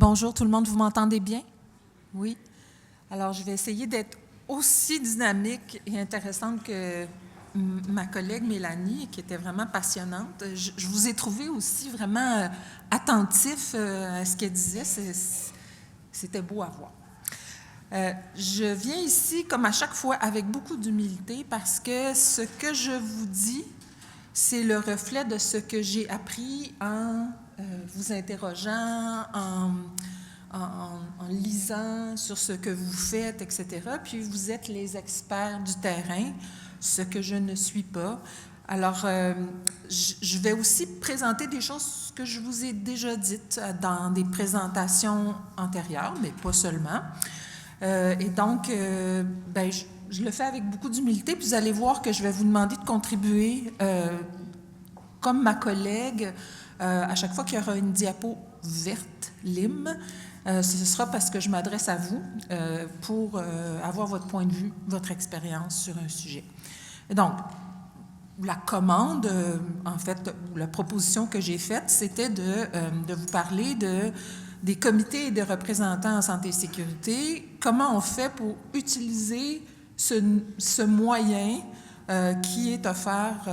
Bonjour tout le monde, vous m'entendez bien? Oui. Alors, je vais essayer d'être aussi dynamique et intéressante que ma collègue Mélanie, qui était vraiment passionnante. Je vous ai trouvé aussi vraiment attentif à ce qu'elle disait. C'était beau à voir. Je viens ici, comme à chaque fois, avec beaucoup d'humilité parce que ce que je vous dis, c'est le reflet de ce que j'ai appris en vous interrogeant, en lisant sur ce que vous faites, etc. Puis vous êtes les experts du terrain, ce que je ne suis pas. Alors, je vais aussi présenter des choses que je vous ai déjà dites dans des présentations antérieures, mais pas seulement. Et donc, je le fais avec beaucoup d'humilité, puis vous allez voir que je vais vous demander de contribuer, comme ma collègue, à chaque fois qu'il y aura une diapo verte, lime, ce sera parce que je m'adresse à vous pour avoir votre point de vue, votre expérience sur un sujet. Et donc, la commande, en fait, la proposition que j'ai faite, c'était de vous parler des comités et des représentants en santé et sécurité, comment on fait pour utiliser ce moyen qui est offert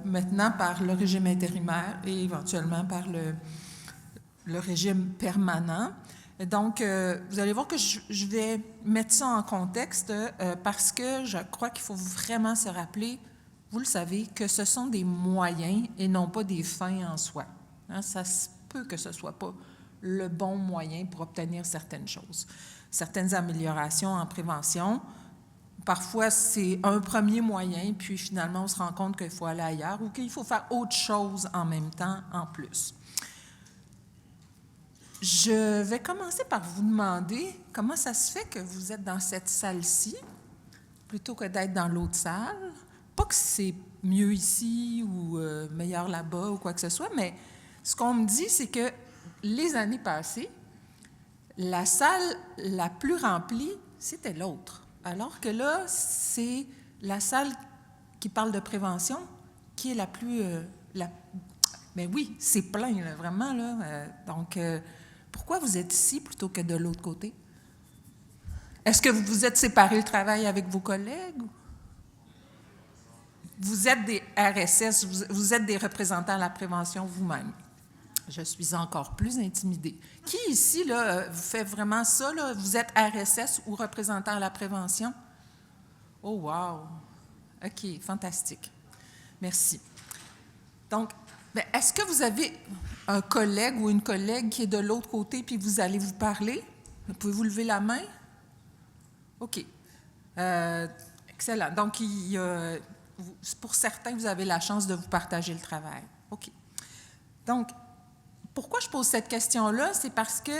maintenant par le régime intérimaire et éventuellement par le régime permanent. Donc, vous allez voir que je vais mettre ça en contexte parce que je crois qu'il faut vraiment se rappeler, vous le savez, que ce sont des moyens et non pas des fins en soi. Hein, ça se peut que ce ne soit pas le bon moyen pour obtenir certaines choses. Certaines améliorations en prévention, parfois c'est un premier moyen, puis finalement on se rend compte qu'il faut aller ailleurs ou qu'il faut faire autre chose en même temps en plus. Je vais commencer par vous demander comment ça se fait que vous êtes dans cette salle-ci plutôt que d'être dans l'autre salle. Pas que c'est mieux ici ou meilleur là-bas ou quoi que ce soit, mais ce qu'on me dit, c'est que les années passées, la salle la plus remplie, c'était l'autre. Alors que là, c'est la salle qui parle de prévention qui est la plus... Mais oui, c'est plein, là, vraiment. Là. Donc, pourquoi vous êtes ici plutôt que de l'autre côté? Est-ce que vous vous êtes séparé le travail avec vos collègues? Vous êtes des RSS, vous êtes des représentants de la prévention vous-même. Je suis encore plus intimidée. Qui ici, là, vous fait vraiment ça, là? Vous êtes RSS ou représentant à la prévention? Oh, wow! OK, fantastique. Merci. Donc, est-ce que vous avez un collègue ou une collègue qui est de l'autre côté puis vous allez vous parler? Pouvez-vous lever la main? OK. Excellent. Donc, pour certains, vous avez la chance de vous partager le travail. OK. Donc, pourquoi je pose cette question-là? C'est parce que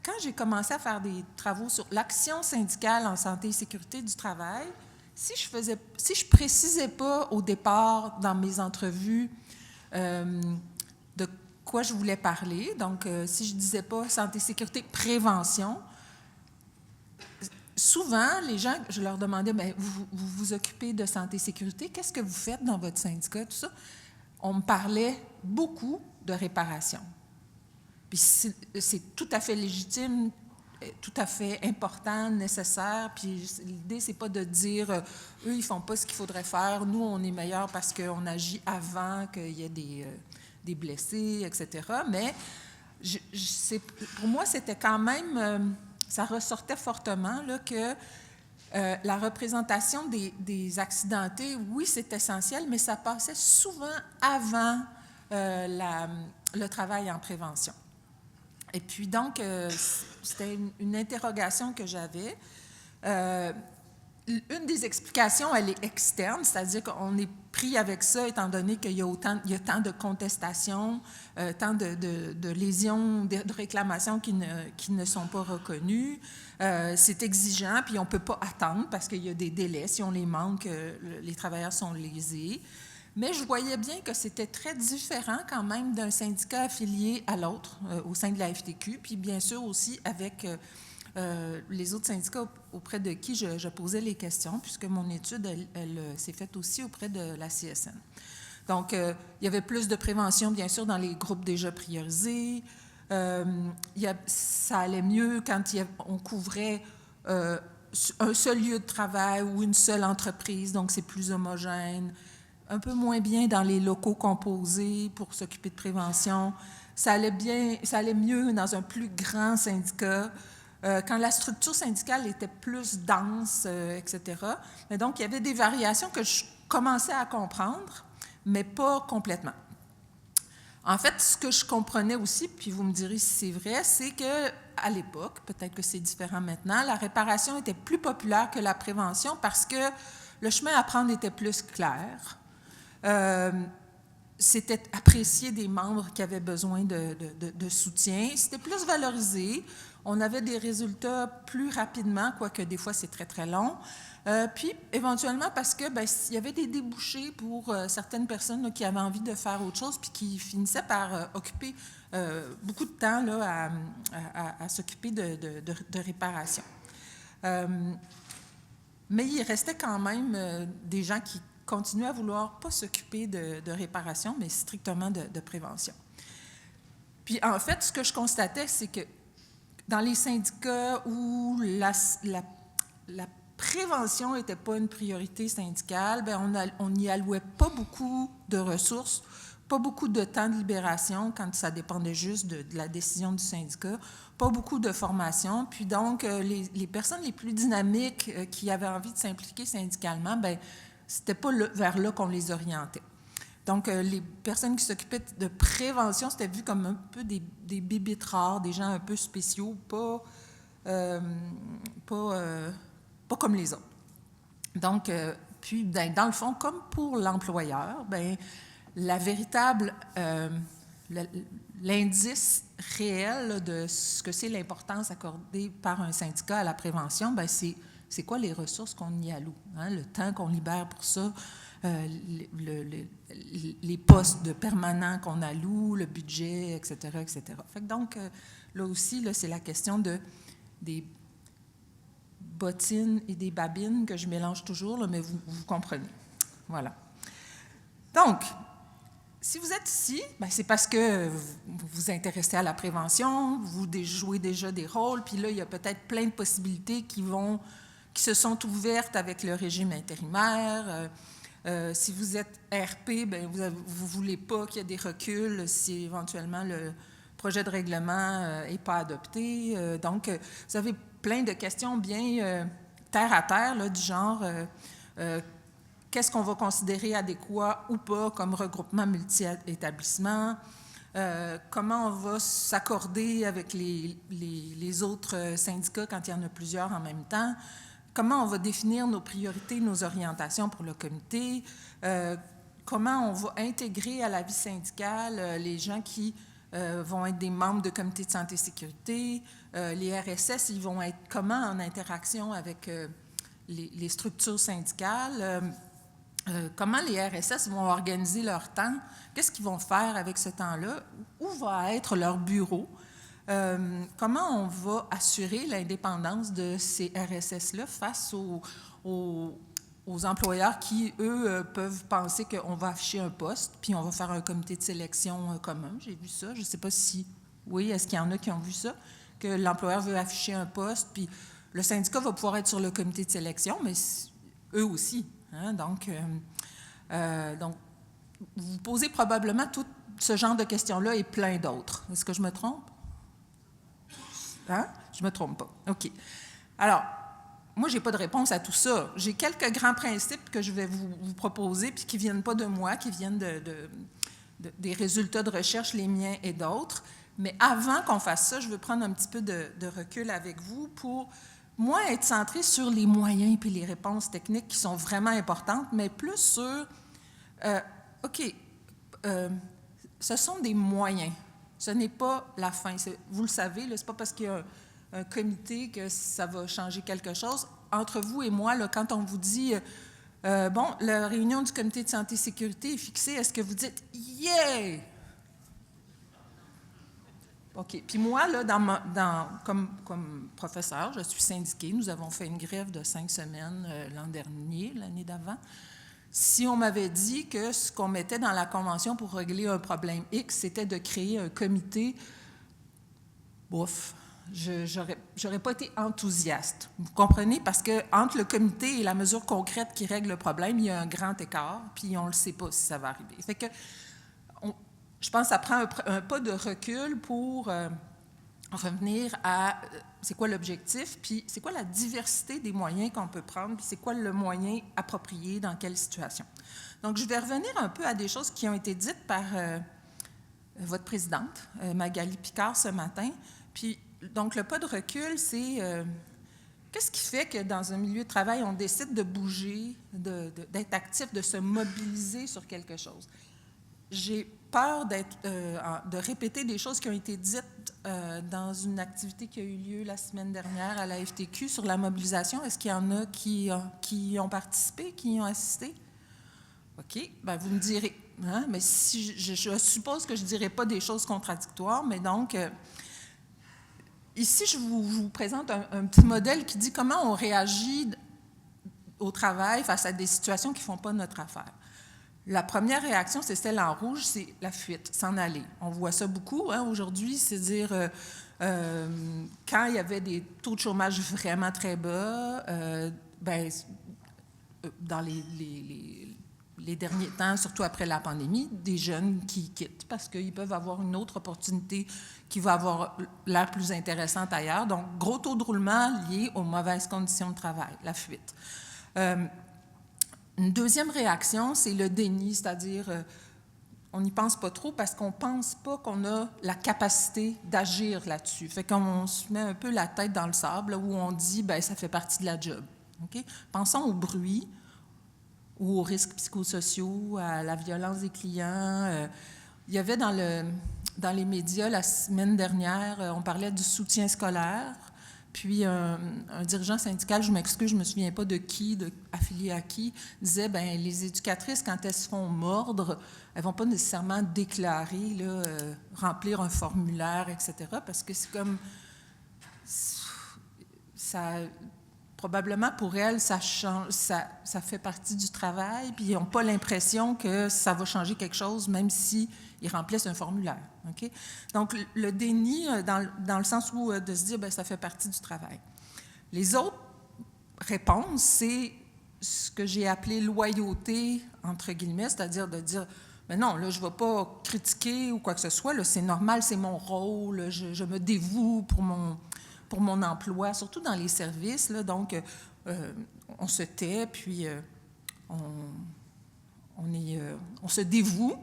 quand j'ai commencé à faire des travaux sur l'action syndicale en santé et sécurité du travail, si je précisais pas au départ dans mes entrevues de quoi je voulais parler, donc si je disais pas santé, sécurité, prévention, souvent, les gens, je leur demandais, bien, vous vous occupez de santé et sécurité, qu'est-ce que vous faites dans votre syndicat, tout ça? On me parlait beaucoup de réparation. Puis c'est tout à fait légitime, tout à fait important, nécessaire. Puis l'idée, c'est pas de dire, eux, ils font pas ce qu'il faudrait faire, nous, on est meilleurs parce qu'on agit avant qu'il y ait des blessés, etc. Mais pour moi, c'était quand même... ça ressortait fortement là, que la représentation des accidentés, oui, c'est essentiel, mais ça passait souvent avant le travail en prévention. Et puis donc, c'était une interrogation que j'avais. Une des explications, elle est externe, c'est-à-dire qu'on est pris avec ça étant donné qu'il y a tant de contestations, tant de lésions, de réclamations qui ne sont pas reconnues. C'est exigeant, puis on ne peut pas attendre parce qu'il y a des délais. Si on les manque, les travailleurs sont lésés. Mais je voyais bien que c'était très différent quand même d'un syndicat affilié à l'autre au sein de la FTQ, puis bien sûr aussi avec les autres syndicats auprès de qui je posais les questions, puisque mon étude, elle s'est faite aussi auprès de la CSN. Donc, il y avait plus de prévention, bien sûr, dans les groupes déjà priorisés. Ça allait mieux quand on couvrait un seul lieu de travail ou une seule entreprise, donc c'est plus homogène. Un peu moins bien dans les locaux composés pour s'occuper de prévention. Ça allait mieux dans un plus grand syndicat, quand la structure syndicale était plus dense, etc. Mais donc, il y avait des variations que je commençais à comprendre, mais pas complètement. En fait, ce que je comprenais aussi, puis vous me direz si c'est vrai, c'est qu'à l'époque, peut-être que c'est différent maintenant, la réparation était plus populaire que la prévention parce que le chemin à prendre était plus clair. C'était apprécié des membres qui avaient besoin de soutien. C'était plus valorisé. On avait des résultats plus rapidement, quoique des fois c'est très, très long. Puis, éventuellement, parce que il y avait des débouchés pour certaines personnes là, qui avaient envie de faire autre chose, puis qui finissaient par occuper beaucoup de temps là, à s'occuper de réparation. Mais il restait quand même des gens qui continuaient à vouloir pas s'occuper de réparation, mais strictement de prévention. Puis, en fait, ce que je constatais, c'est que dans les syndicats où la prévention n'était pas une priorité syndicale, on n'y allouait pas beaucoup de ressources, pas beaucoup de temps de libération quand ça dépendait juste de la décision du syndicat, pas beaucoup de formation. Puis donc, les personnes les plus dynamiques qui avaient envie de s'impliquer syndicalement, c'était pas vers là qu'on les orientait. Donc, les personnes qui s'occupaient de prévention, c'était vu comme un peu des bébites rares, des gens un peu spéciaux, pas comme les autres. Donc, puis, dans le fond, comme pour l'employeur, la véritable, l'indice réel là, de ce que c'est l'importance accordée par un syndicat à la prévention, c'est quoi les ressources qu'on y alloue, hein, le temps qu'on libère pour ça, les postes de permanents qu'on alloue, le budget, etc., etc. Fait que donc, là aussi, là, c'est la question des bottines et des babines que je mélange toujours, là, mais vous comprenez. Voilà. Donc, si vous êtes ici, c'est parce que vous vous intéressez à la prévention, vous jouez déjà des rôles, puis là, il y a peut-être plein de possibilités qui se sont ouvertes avec le régime intérimaire. Si vous êtes RP, vous ne voulez pas qu'il y ait des reculs si éventuellement le projet de règlement n'est pas adopté. Donc, vous avez plein de questions bien terre à terre, là, du genre qu'est-ce qu'on va considérer adéquat ou pas comme regroupement multi-établissement, comment on va s'accorder avec les autres syndicats quand il y en a plusieurs en même temps, comment on va définir nos priorités, nos orientations pour le comité, comment on va intégrer à la vie syndicale les gens qui vont être des membres de comité de santé et sécurité, les RSS, ils vont être comment en interaction avec les structures syndicales, comment les RSS vont organiser leur temps, qu'est-ce qu'ils vont faire avec ce temps-là, où va être leur bureau, comment on va assurer l'indépendance de ces RSS-là face aux employeurs qui, eux, peuvent penser qu'on va afficher un poste, puis on va faire un comité de sélection commun. J'ai vu ça. Je ne sais pas si... Oui, est-ce qu'il y en a qui ont vu ça? Que l'employeur veut afficher un poste, puis le syndicat va pouvoir être sur le comité de sélection, mais eux aussi. Hein? Donc, vous posez probablement tout ce genre de questions-là et plein d'autres. Est-ce que je me trompe? Hein? Je ne me trompe pas. OK. Alors, moi, je n'ai pas de réponse à tout ça. J'ai quelques grands principes que je vais vous proposer, puis qui ne viennent pas de moi, qui viennent des résultats de recherche, les miens et d'autres. Mais avant qu'on fasse ça, je veux prendre un petit peu de recul avec vous pour, moi, être centré sur les moyens puis les réponses techniques qui sont vraiment importantes, mais plus sur, OK, ce sont des moyens. Ce n'est pas la fin. Vous le savez, ce n'est pas parce qu'il y a un comité que ça va changer quelque chose. Entre vous et moi, là, quand on vous dit, la réunion du comité de santé et sécurité est fixée, est-ce que vous dites « Yeah! » OK. Puis moi, là, comme professeur, je suis syndiquée. Nous avons fait une grève de 5 semaines l'an dernier, l'année d'avant. Si on m'avait dit que ce qu'on mettait dans la Convention pour régler un problème X, c'était de créer un comité bof, j'aurais pas été enthousiaste. Vous comprenez? Parce que entre le comité et la mesure concrète qui règle le problème, il y a un grand écart, puis on ne le sait pas si ça va arriver. Fait que je pense que ça prend un pas de recul pour revenir à c'est quoi l'objectif, puis c'est quoi la diversité des moyens qu'on peut prendre, puis c'est quoi le moyen approprié dans quelle situation. Donc, je vais revenir un peu à des choses qui ont été dites par votre présidente, Magali Picard, ce matin. Puis, donc, le pas de recul, c'est qu'est-ce qui fait que dans un milieu de travail, on décide de bouger, d'être actif, de se mobiliser sur quelque chose? J'ai peur de répéter des choses qui ont été dites dans une activité qui a eu lieu la semaine dernière à la FTQ sur la mobilisation. Est-ce qu'il y en a qui ont participé, qui y ont assisté? OK, bien, vous me direz. Hein? Mais si je suppose que je ne dirai pas des choses contradictoires, mais donc, ici, je vous présente un petit modèle qui dit comment on réagit au travail face à des situations qui ne font pas notre affaire. La première réaction, c'est celle en rouge, c'est la fuite, s'en aller. On voit ça beaucoup aujourd'hui, c'est-à-dire quand il y avait des taux de chômage vraiment très bas, dans les derniers temps, surtout après la pandémie, des jeunes qui quittent parce qu'ils peuvent avoir une autre opportunité qui va avoir l'air plus intéressante ailleurs. Donc, gros taux de roulement lié aux mauvaises conditions de travail, la fuite. Une deuxième réaction, c'est le déni, c'est-à-dire on n'y pense pas trop parce qu'on ne pense pas qu'on a la capacité d'agir là-dessus. Fait qu'on se met un peu la tête dans le sable, là, où on dit, bien, ça fait partie de la job. Okay? Pensons au bruit ou aux risques psychosociaux, à la violence des clients. Il y avait dans les médias la semaine dernière, on parlait du soutien scolaire. Puis un dirigeant syndical, je m'excuse, je ne me souviens pas de qui, affilié à qui, disait, bien, les éducatrices, quand elles se font mordre, elles ne vont pas nécessairement déclarer, là, remplir un formulaire, etc., parce que c'est comme, ça, probablement pour elles, ça fait partie du travail, puis ils n'ont pas l'impression que ça va changer quelque chose, même s'ils remplissent un formulaire. Okay? Donc, le déni, dans le sens où de se dire, bien, ça fait partie du travail. Les autres réponses, c'est ce que j'ai appelé loyauté, entre guillemets, c'est-à-dire de dire, mais non, là, je ne vais pas critiquer ou quoi que ce soit, là, c'est normal, c'est mon rôle, je me dévoue pour mon emploi, surtout dans les services, là, donc on se tait, puis on se dévoue.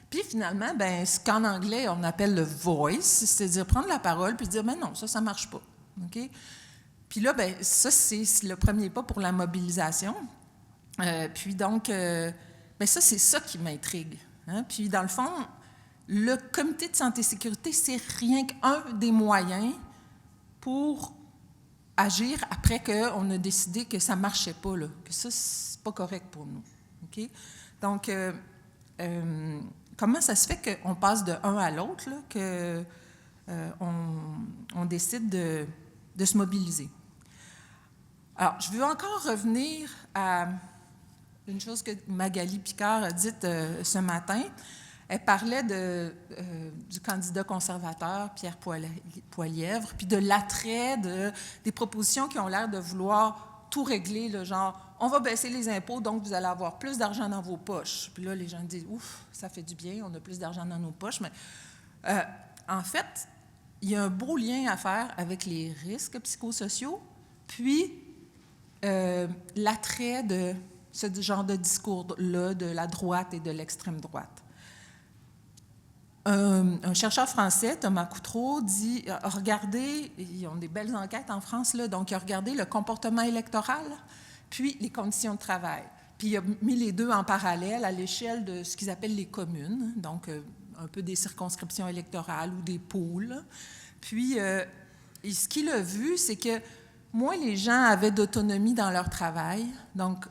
Puis finalement, bien, ce qu'en anglais, on appelle le voice, c'est-à-dire prendre la parole puis dire, mais non, ça ne marche pas. Okay? Puis là, bien, ça, c'est le premier pas pour la mobilisation. Puis donc, bien, ça, c'est ça qui m'intrigue. Hein? Puis dans le fond, le comité de santé et sécurité, c'est rien qu'un des moyens pour agir après qu'on a décidé que ça ne marchait pas, là, que ça, c'est pas correct pour nous. Okay? Donc, comment ça se fait qu'on passe de un à l'autre, qu'on décide de se mobiliser? Alors, je veux encore revenir à une chose que Magali Picard a dite ce matin. Elle parlait du candidat conservateur, Pierre Poilièvre, puis de l'attrait des propositions qui ont l'air de vouloir tout régler, le genre, on va baisser les impôts, donc vous allez avoir plus d'argent dans vos poches. Puis là, les gens disent, ouf, ça fait du bien, on a plus d'argent dans nos poches. Mais en fait, il y a un beau lien à faire avec les risques psychosociaux, puis l'attrait de ce genre de discours-là de la droite et de l'extrême droite. Un chercheur français, Thomas Coutreau, a regardé, ils ont des belles enquêtes en France, là, donc il a regardé le comportement électoral, puis les conditions de travail. Puis il a mis les deux en parallèle à l'échelle de ce qu'ils appellent les communes, donc un peu des circonscriptions électorales ou des pôles. Puis ce qu'il a vu, c'est que moins les gens avaient d'autonomie dans leur travail, donc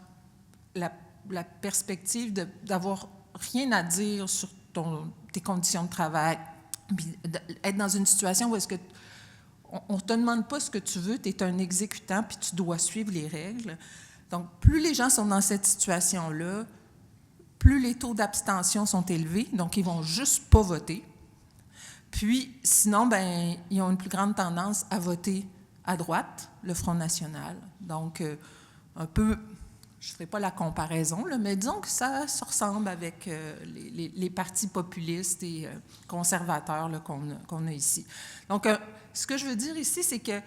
la perspective d'avoir rien à dire sur tes conditions de travail, puis être dans une situation où est-ce que on ne te demande pas ce que tu veux, tu es un exécutant, puis tu dois suivre les règles. Donc, plus les gens sont dans cette situation-là, plus les taux d'abstention sont élevés, donc ils ne vont juste pas voter. Puis, sinon, ben, ils ont une plus grande tendance à voter à droite, le Front national. Donc, un peu, je ne ferai pas la comparaison, là, mais disons que ça se ressemble avec les partis populistes et conservateurs là, qu'on a ici. Donc, ce que je veux dire ici, c'est que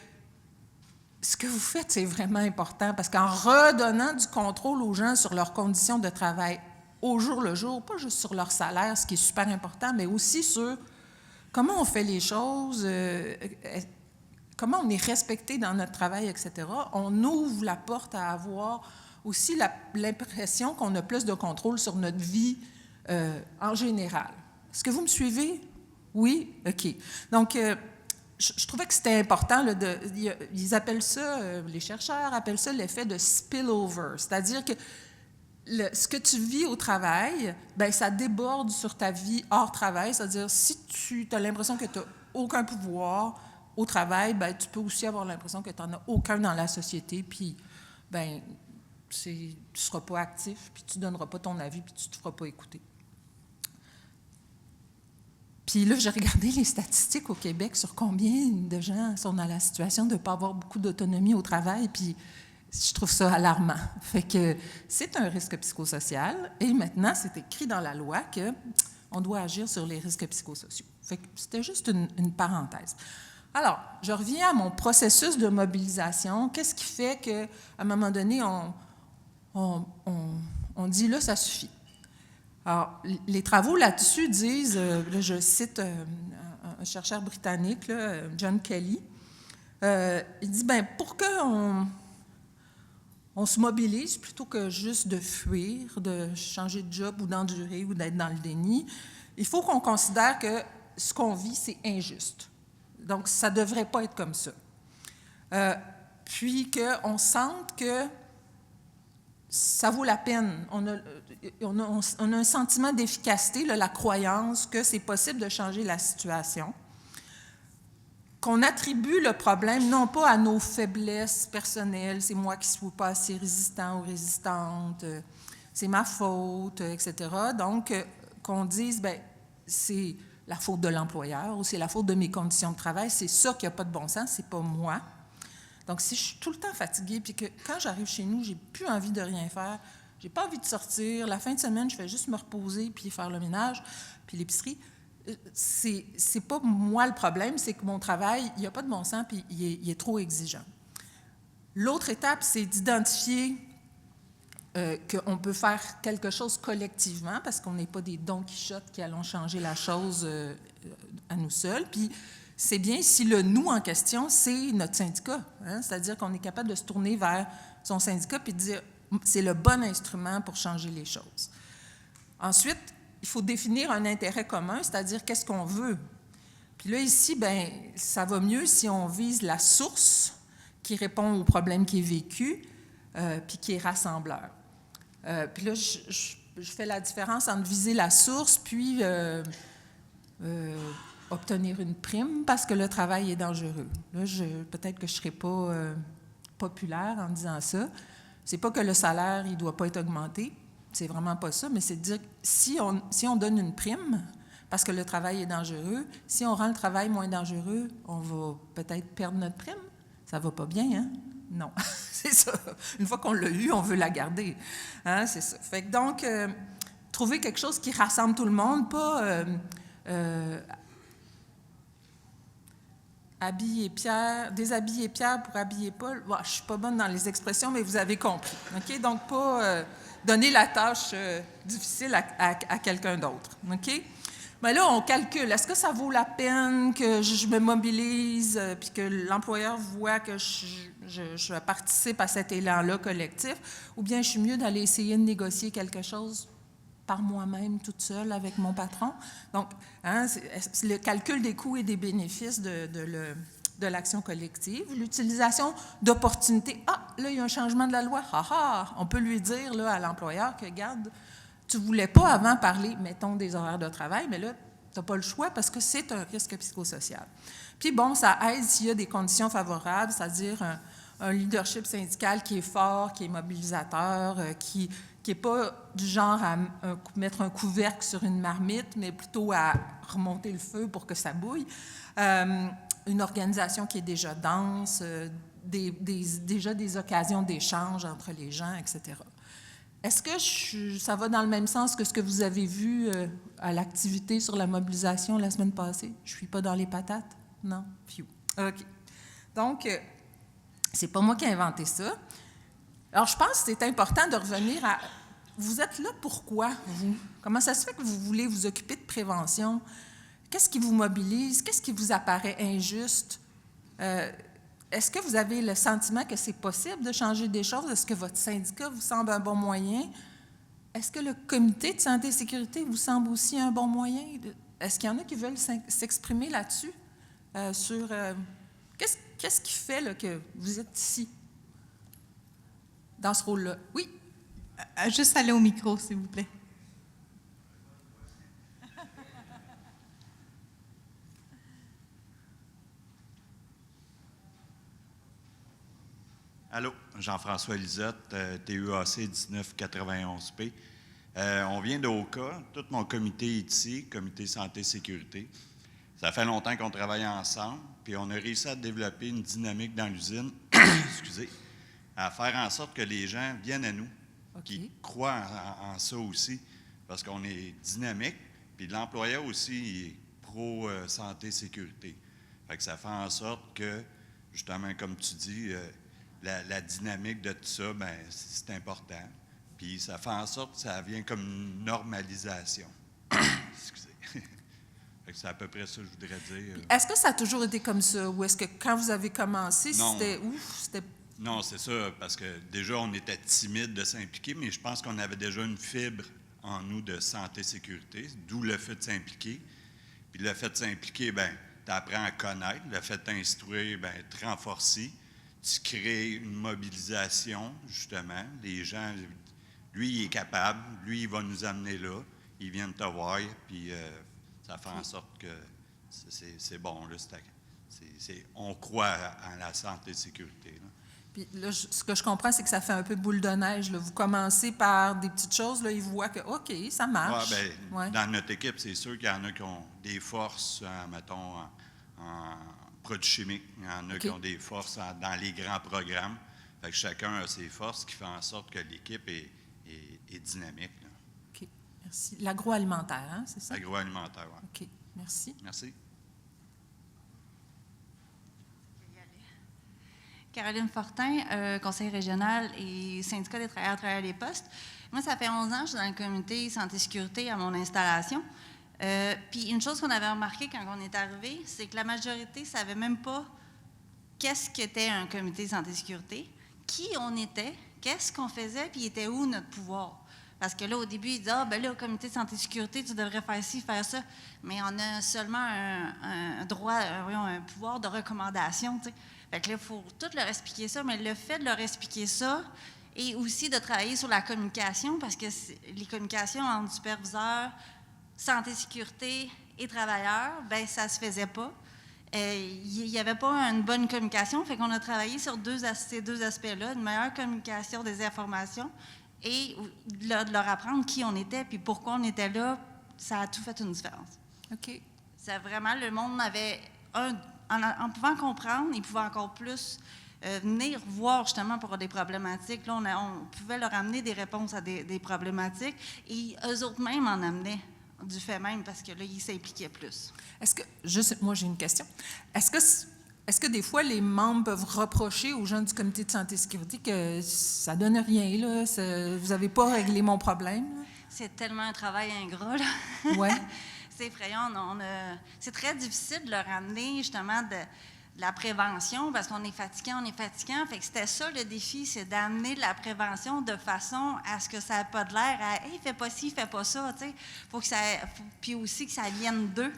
ce que vous faites, c'est vraiment important parce qu'en redonnant du contrôle aux gens sur leurs conditions de travail au jour le jour, pas juste sur leur salaire, ce qui est super important, mais aussi sur comment on fait les choses, comment on est respecté dans notre travail, etc., on ouvre la porte à avoir aussi l'impression qu'on a plus de contrôle sur notre vie en général. Est-ce que vous me suivez? Oui? OK. Donc, je trouvais que c'était important, là, ils appellent ça, les chercheurs appellent ça l'effet de spillover, c'est-à-dire que ce que tu vis au travail, bien, ça déborde sur ta vie hors travail, c'est-à-dire si tu as l'impression que tu n'as aucun pouvoir au travail, bien, tu peux aussi avoir l'impression que tu n'en as aucun dans la société, puis bien, tu ne seras pas actif, puis tu ne donneras pas ton avis, puis tu ne te feras pas écouter. Puis là, j'ai regardé les statistiques au Québec sur combien de gens sont dans la situation de ne pas avoir beaucoup d'autonomie au travail, puis je trouve ça alarmant. Fait que c'est un risque psychosocial, et maintenant, c'est écrit dans la loi qu'on doit agir sur les risques psychosociaux. Fait que c'était juste une parenthèse. Alors, je reviens à mon processus de mobilisation. Qu'est-ce qui fait qu'à un moment donné, on dit, là, ça suffit. Alors, les travaux là-dessus disent, là, je cite un chercheur britannique, là, John Kelly, il dit, bien, pour qu'on se mobilise plutôt que juste de fuir, de changer de job ou d'endurer ou d'être dans le déni, il faut qu'on considère que ce qu'on vit, c'est injuste. Donc, ça ne devrait pas être comme ça. Puis qu'on sente que ça vaut la peine. On a un sentiment d'efficacité, là, la croyance que c'est possible de changer la situation, qu'on attribue le problème non pas à nos faiblesses personnelles, c'est moi qui ne suis pas assez résistant ou résistante, c'est ma faute, etc. Donc, qu'on dise, bien, c'est la faute de l'employeur ou c'est la faute de mes conditions de travail, c'est ça qui n'a pas de bon sens, c'est pas moi. Donc, si je suis tout le temps fatiguée, puis que quand j'arrive chez nous, j'ai plus envie de rien faire, j'ai pas envie de sortir, la fin de semaine, je fais juste me reposer, puis faire le ménage, puis l'épicerie, c'est pas moi le problème, c'est que mon travail, il n'y a pas de bon sens, puis il est trop exigeant. L'autre étape, c'est d'identifier qu'on peut faire quelque chose collectivement, parce qu'on n'est pas des Don Quichotte qui allons changer la chose à nous seuls, puis c'est bien si le « nous » en question, c'est notre syndicat. Hein? C'est-à-dire qu'on est capable de se tourner vers son syndicat et de dire « c'est le bon instrument pour changer les choses ». Ensuite, il faut définir un intérêt commun, c'est-à-dire qu'est-ce qu'on veut. Puis là, ici, bien, ça va mieux si on vise la source qui répond au problème qui est vécu, puis qui est rassembleur. Puis là, je fais la différence entre viser la source, puis obtenir une prime parce que le travail est dangereux. Là, peut-être que je ne serai pas populaire en disant ça. C'est pas que le salaire, il ne doit pas être augmenté. C'est vraiment pas ça, mais c'est de dire que si on donne une prime parce que le travail est dangereux, si on rend le travail moins dangereux, on va peut-être perdre notre prime. Ça va pas bien, hein? Non, c'est ça. Une fois qu'on l'a eu, on veut la garder. Hein? C'est ça. Fait que donc, trouver quelque chose qui rassemble tout le monde, pas habiller Pierre, déshabiller Pierre pour habiller Paul. Bon, je ne suis pas bonne dans les expressions, mais vous avez compris. OK? Donc, pas donner la tâche difficile à quelqu'un d'autre. OK? Mais là, on calcule. Est-ce que ça vaut la peine que je me mobilise puis que l'employeur voit que je participe à cet élan-là collectif? Ou bien je suis mieux d'aller essayer de négocier quelque chose par moi-même, toute seule, avec mon patron? Donc, hein, c'est le calcul des coûts et des bénéfices de l'action collective. L'utilisation d'opportunités. Ah, là, il y a un changement de la loi. Ah, ah! On peut lui dire là, à l'employeur que, regarde, tu ne voulais pas avant parler, mettons, des horaires de travail, mais là, tu n'as pas le choix parce que c'est un risque psychosocial. Puis bon, ça aide s'il y a des conditions favorables, c'est-à-dire un leadership syndical qui est fort, qui est mobilisateur, qui qui n'est pas du genre à mettre un couvercle sur une marmite, mais plutôt à remonter le feu pour que ça bouille. Une organisation qui est déjà dense, déjà des occasions d'échange entre les gens, etc. Est-ce que ça va dans le même sens que ce que vous avez vu à l'activité sur la mobilisation la semaine passée? Je ne suis pas dans les patates? Non? Phew. OK. Donc, c'est pas moi qui ai inventé ça. Alors, je pense que c'est important de revenir à... Vous êtes là pourquoi, vous? Comment ça se fait que vous voulez vous occuper de prévention? Qu'est-ce qui vous mobilise? Qu'est-ce qui vous apparaît injuste? Est-ce que vous avez le sentiment que c'est possible de changer des choses? Est-ce que votre syndicat vous semble un bon moyen? Est-ce que le comité de santé et sécurité vous semble aussi un bon moyen? Est-ce qu'il y en a qui veulent s'exprimer là-dessus? Qu'est-ce qui fait là, que vous êtes ici, dans ce rôle-là? Oui? Juste aller au micro, s'il vous plaît. Allô, Jean-François Lisotte, TUAC 1991P. On vient d'Oka. Tout mon comité est ici, comité santé-sécurité. Ça fait longtemps qu'on travaille ensemble, puis on a réussi à développer une dynamique dans l'usine, excusez, à faire en sorte que les gens viennent à nous, qui croient en ça aussi, parce qu'on est dynamique, puis l'employeur aussi est pro-santé-sécurité. Fait que ça fait en sorte que, justement, comme tu dis, la dynamique de tout ça, bien, c'est important. Puis ça fait en sorte que ça vient comme une normalisation. Excusez. C'est à peu près ça que je voudrais dire. Est-ce que ça a toujours été comme ça? Ou est-ce que quand vous avez commencé, c'était ouf? Non, c'est ça, parce que déjà, on était timide de s'impliquer, mais je pense qu'on avait déjà une fibre en nous de santé-sécurité, d'où le fait de s'impliquer. Puis le fait de s'impliquer, bien, tu apprends à connaître. Le fait de t'instruire, bien, te renforcer. Tu crées une mobilisation, justement. Les gens, lui, il est capable. Lui, il va nous amener là. Ils viennent te voir, puis ça fait en sorte que c'est bon. Là, on croit en la santé et sécurité. Là. Puis là, ce que je comprends, c'est que ça fait un peu boule de neige. Là. Vous commencez par des petites choses, là, ils voient que, OK, ça marche. Ouais. Dans notre équipe, c'est sûr qu'il y en a qui ont des forces, mettons, en produits chimiques. Il y en a qui ont des forces dans les grands programmes. Fait que chacun a ses forces qui font en sorte que l'équipe est dynamique. Là. OK, merci. L'agroalimentaire, hein, c'est ça? L'agroalimentaire, oui. OK, merci. Merci. Caroline Fortin, conseil régional et syndicat des travailleurs à travers les postes. Moi, ça fait 11 ans que je suis dans le comité santé-sécurité à mon installation. Puis une chose qu'on avait remarqué quand on est arrivé, c'est que la majorité ne savait même pas qu'est-ce qu'était un comité santé-sécurité, qui on était, qu'est-ce qu'on faisait, puis était où notre pouvoir. Parce que là, au début, ils disaient « Ah, ben là, au comité de santé-sécurité, tu devrais faire ci, faire ça. » Mais on a seulement un droit, un pouvoir de recommandation, tu sais. Fait que là, il faut tout leur expliquer ça, mais le fait de leur expliquer ça et aussi de travailler sur la communication, parce que les communications entre superviseurs, santé-sécurité et travailleurs, bien, ça ne se faisait pas. Il n'y avait pas une bonne communication, fait qu'on a travaillé sur ces deux aspects-là, une meilleure communication des informations et de leur apprendre qui on était, puis pourquoi on était là, ça a tout fait une différence. OK. Ça vraiment, le monde avait en pouvant comprendre, ils pouvaient encore plus venir voir justement pour des problématiques. Là, on pouvait leur amener des réponses à des problématiques et eux autres même en amenaient du fait même parce que là, ils s'impliquaient plus. Est-ce que, moi j'ai une question, est-ce que des fois les membres peuvent reprocher aux gens du comité de santé et sécurité que ça donne rien, là, vous n'avez pas réglé mon problème? Là? C'est tellement un travail ingrat, là. Oui. C'est effrayant. C'est très difficile de leur amener justement de la prévention parce qu'on est fatigant. Fait que c'était ça le défi, c'est d'amener de la prévention de façon à ce que ça n'ait pas de l'air à « Hey, fais pas ci, fais pas ça », tu sais. Puis aussi que ça vienne d'eux.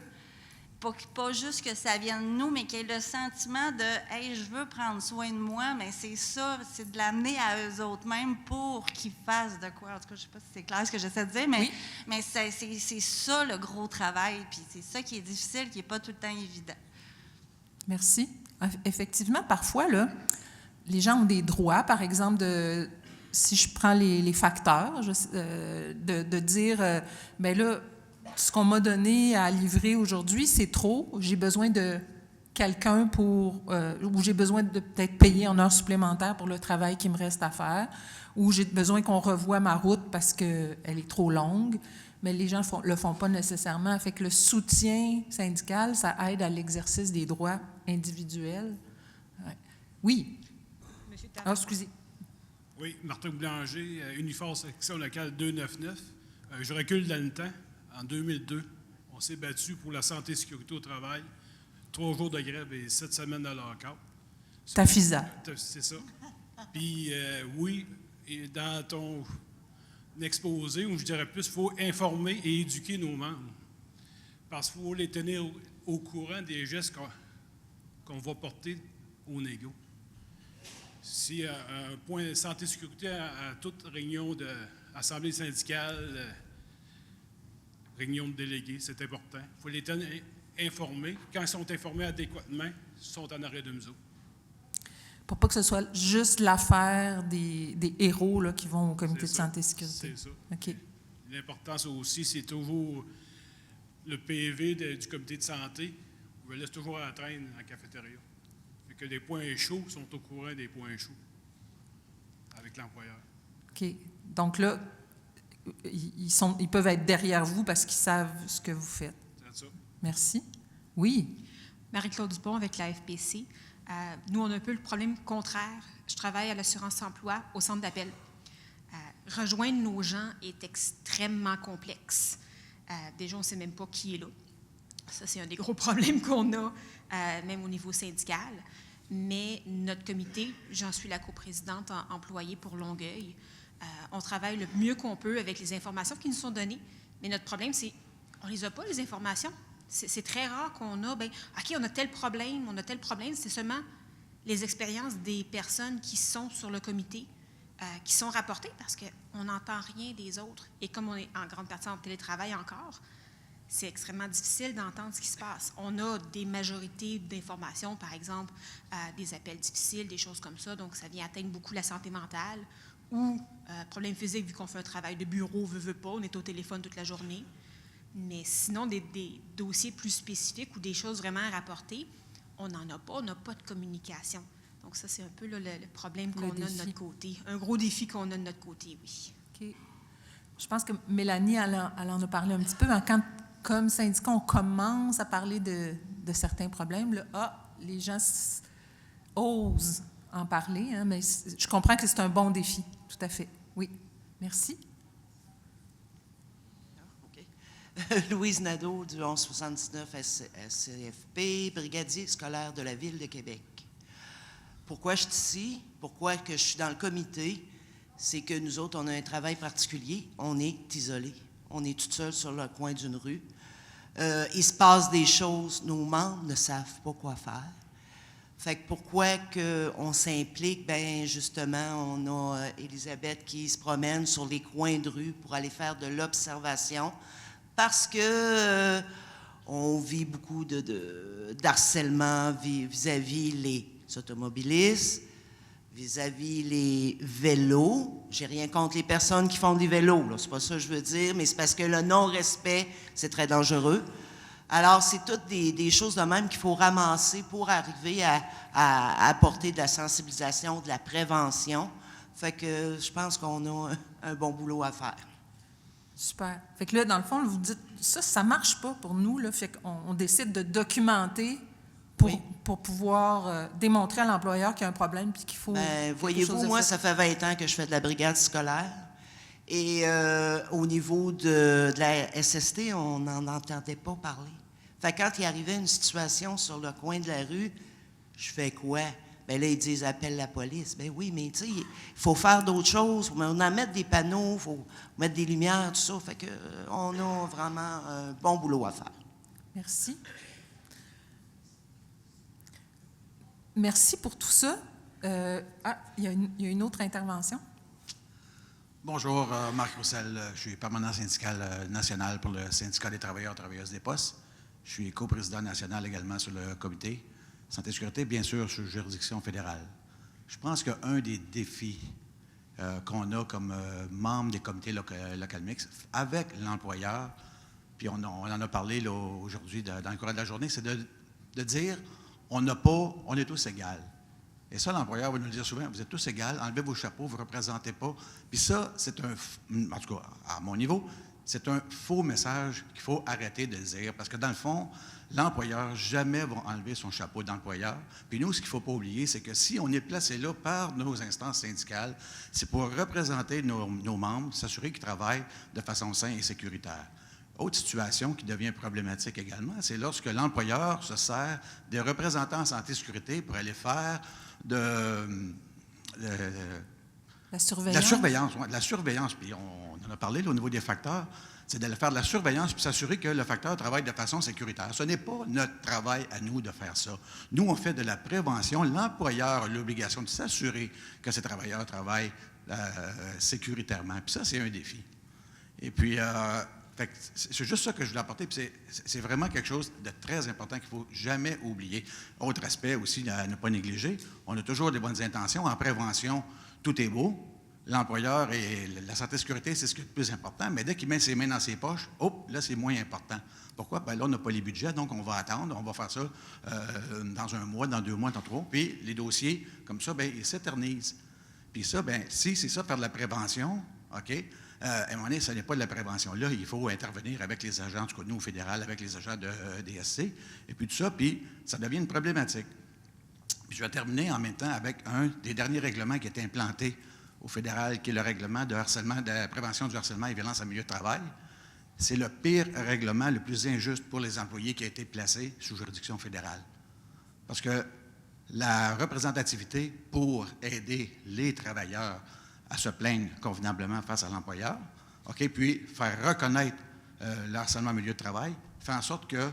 Pas juste que ça vienne de nous, mais qu'il y ait le sentiment de « Hey, je veux prendre soin de moi », mais c'est ça, c'est de l'amener à eux autres mêmes pour qu'ils fassent de quoi. En tout cas, je ne sais pas si c'est clair ce que j'essaie de dire, mais, oui. mais c'est ça le gros travail, puis c'est ça qui est difficile, qui n'est pas tout le temps évident. Merci. Effectivement, parfois, là, les gens ont des droits, par exemple, si je prends les facteurs, de dire, bien là, ce qu'on m'a donné à livrer aujourd'hui, c'est trop, j'ai besoin de quelqu'un ou j'ai besoin de peut-être payer en heures supplémentaires pour le travail qui me reste à faire, ou j'ai besoin qu'on revoie ma route parce qu'elle est trop longue, mais les gens ne le font pas nécessairement. Fait que le soutien syndical, ça aide à l'exercice des droits individuels. Ouais. Oui. Monsieur Ah, excusez. Oui, Martin Boulanger, Unifor section locale 299. Je recule dans le temps. En 2002, on s'est battu pour la santé et sécurité au travail. 3 jours de grève et 7 semaines de lockout. Tafisa. C'est ça. Puis, oui, et dans ton exposé, ou je dirais plus, il faut informer et éduquer nos membres. Parce qu'il faut les tenir au courant des gestes qu'on va porter au négo. Si un point de santé et sécurité à toute réunion d'assemblée syndicale, réunion de délégués, c'est important. Il faut les tenir informés. Quand ils sont informés adéquatement, ils sont en arrêt de mesure. Pour pas que ce soit juste l'affaire des héros là, qui vont au comité de santé et sécurité. C'est ça. OK. L'importance aussi, c'est toujours le PV du comité de santé. On le laisse toujours à la traîne en cafétéria. Fait que les points chauds sont au courant des points chauds avec l'employeur. OK. Donc là, ils peuvent être derrière vous parce qu'ils savent ce que vous faites. C'est ça. Merci. Oui. Marie-Claude Dupont avec la FPC. Nous, on a un peu le problème contraire. Je travaille à l'assurance-emploi au centre d'appel. Rejoindre nos gens est extrêmement complexe. Déjà, on ne sait même pas qui est là. Ça, c'est un des gros problèmes qu'on a, même au niveau syndical. Mais notre comité, j'en suis la coprésidente employée pour Longueuil, on travaille le mieux qu'on peut avec les informations qui nous sont données. Mais notre problème, c'est qu'on ne les a pas, les informations. C'est très rare qu'on a, bien, OK, on a tel problème. C'est seulement les expériences des personnes qui sont sur le comité, qui sont rapportées parce qu'on n'entend rien des autres. Et comme on est en grande partie en télétravail encore, c'est extrêmement difficile d'entendre ce qui se passe. On a des majorités d'informations, par exemple, des appels difficiles, des choses comme ça, donc ça vient atteindre beaucoup la santé mentale ou problème physique, vu qu'on fait un travail de bureau, veut pas, on est au téléphone toute la journée. Mais sinon, des dossiers plus spécifiques ou des choses vraiment à rapporter, on n'en a pas, on n'a pas de communication. Donc ça, c'est un peu là, le problème qu'on a de notre côté. Un gros défi qu'on a de notre côté, oui. OK. Je pense que Mélanie, elle en a parlé un petit peu. Quand, comme syndicat, on commence à parler de certains problèmes, là, les gens osent en parler, hein, mais je comprends que c'est un bon défi, tout à fait. Oui, merci. Louise Nadeau du 1179 SCFP, brigadier scolaire de la Ville de Québec. Pourquoi je suis ici? Pourquoi que je suis dans le comité? C'est que nous autres, on a un travail particulier. On est isolés. On est tout seul sur le coin d'une rue. Il se passe des choses, nos membres ne savent pas quoi faire. Fait que pourquoi qu'on s'implique? Bien, justement, on a Elisabeth qui se promène sur les coins de rue pour aller faire de l'observation. Parce que on vit beaucoup d'harcèlement vis-à-vis les automobilistes, vis-à-vis les vélos. J'ai rien contre les personnes qui font des vélos, là, c'est pas ça que je veux dire, mais c'est parce que le non-respect, c'est très dangereux. Alors, c'est toutes des choses de même qu'il faut ramasser pour arriver à apporter de la sensibilisation, de la prévention. Fait que je pense qu'on a un bon boulot à faire. Super. Fait que là, dans le fond, vous dites, ça marche pas pour nous, là. Fait qu'on décide de documenter pour pouvoir démontrer à l'employeur qu'il y a un problème puis qu'il faut... Bien, voyez-vous, moi, ça fait 20 ans que je fais de la brigade scolaire. Et au niveau de la SST, on n'en entendait pas parler. Fait que quand il arrivait une situation sur le coin de la rue, je fais quoi? Bien là, ils disent « appelle la police ». Bien oui, mais tu sais, il faut faire d'autres choses. On en mettre des panneaux, il faut mettre des lumières, tout ça. Fait que on a vraiment un bon boulot à faire. Merci. Merci pour tout ça. Il y a une autre intervention. Bonjour, Marc Roussel. Je suis permanent syndical national pour le syndicat des travailleurs et travailleuses des postes. Je suis coprésident national également sur le comité santé et sécurité, bien sûr, sur juridiction fédérale. Je pense qu'un des défis qu'on a comme membres des comités local mix avec l'employeur, puis on en a parlé là, aujourd'hui dans le courant de la journée, c'est de dire on est tous égaux. Et ça, l'employeur va nous dire souvent, vous êtes tous égaux, enlevez vos chapeaux, vous ne représentez pas. Puis ça, en tout cas, à mon niveau, c'est un faux message qu'il faut arrêter de dire, parce que dans le fond, l'employeur jamais va enlever son chapeau d'employeur. Puis nous, ce qu'il ne faut pas oublier, c'est que si on est placé là par nos instances syndicales, c'est pour représenter nos membres, s'assurer qu'ils travaillent de façon saine et sécuritaire. Autre situation qui devient problématique également, c'est lorsque l'employeur se sert des représentants en santé et sécurité pour aller faire de La surveillance. La surveillance, puis on en a parlé là, au niveau des facteurs, c'est d'aller faire de la surveillance puis s'assurer que le facteur travaille de façon sécuritaire. Ce n'est pas notre travail à nous de faire ça. Nous, on fait de la prévention. L'employeur a l'obligation de s'assurer que ses travailleurs travaillent sécuritairement. Puis ça, c'est un défi. Et puis, c'est juste ça que je voulais apporter. Puis c'est vraiment quelque chose de très important qu'il ne faut jamais oublier. Autre aspect aussi à ne pas négliger, on a toujours des bonnes intentions. En prévention, tout est beau. L'employeur et la santé et sécurité, c'est ce qui est le plus important. Mais dès qu'il met ses mains dans ses poches, là, c'est moins important. Pourquoi? Bien là, on n'a pas les budgets, donc on va attendre. On va faire ça dans 1 mois, dans 2 mois, dans 3. Puis les dossiers, comme ça, bien, ils s'éternisent. Puis ça, bien, si c'est ça, faire de la prévention, OK? À un moment donné, ce n'est pas de la prévention. Là, il faut intervenir avec les agents, en tout cas, nous, au fédéral, avec les agents de DSC, et puis tout ça, puis ça devient une problématique. Puis je vais terminer en même temps avec un des derniers règlements qui a été implanté au fédéral, qui est le règlement de harcèlement, de prévention du harcèlement et violence en milieu de travail. C'est le pire règlement, le plus injuste pour les employés qui a été placé sous juridiction fédérale. Parce que la représentativité pour aider les travailleurs à se plaindre convenablement face à l'employeur, OK, puis faire reconnaître le harcèlement en milieu de travail, fait en sorte que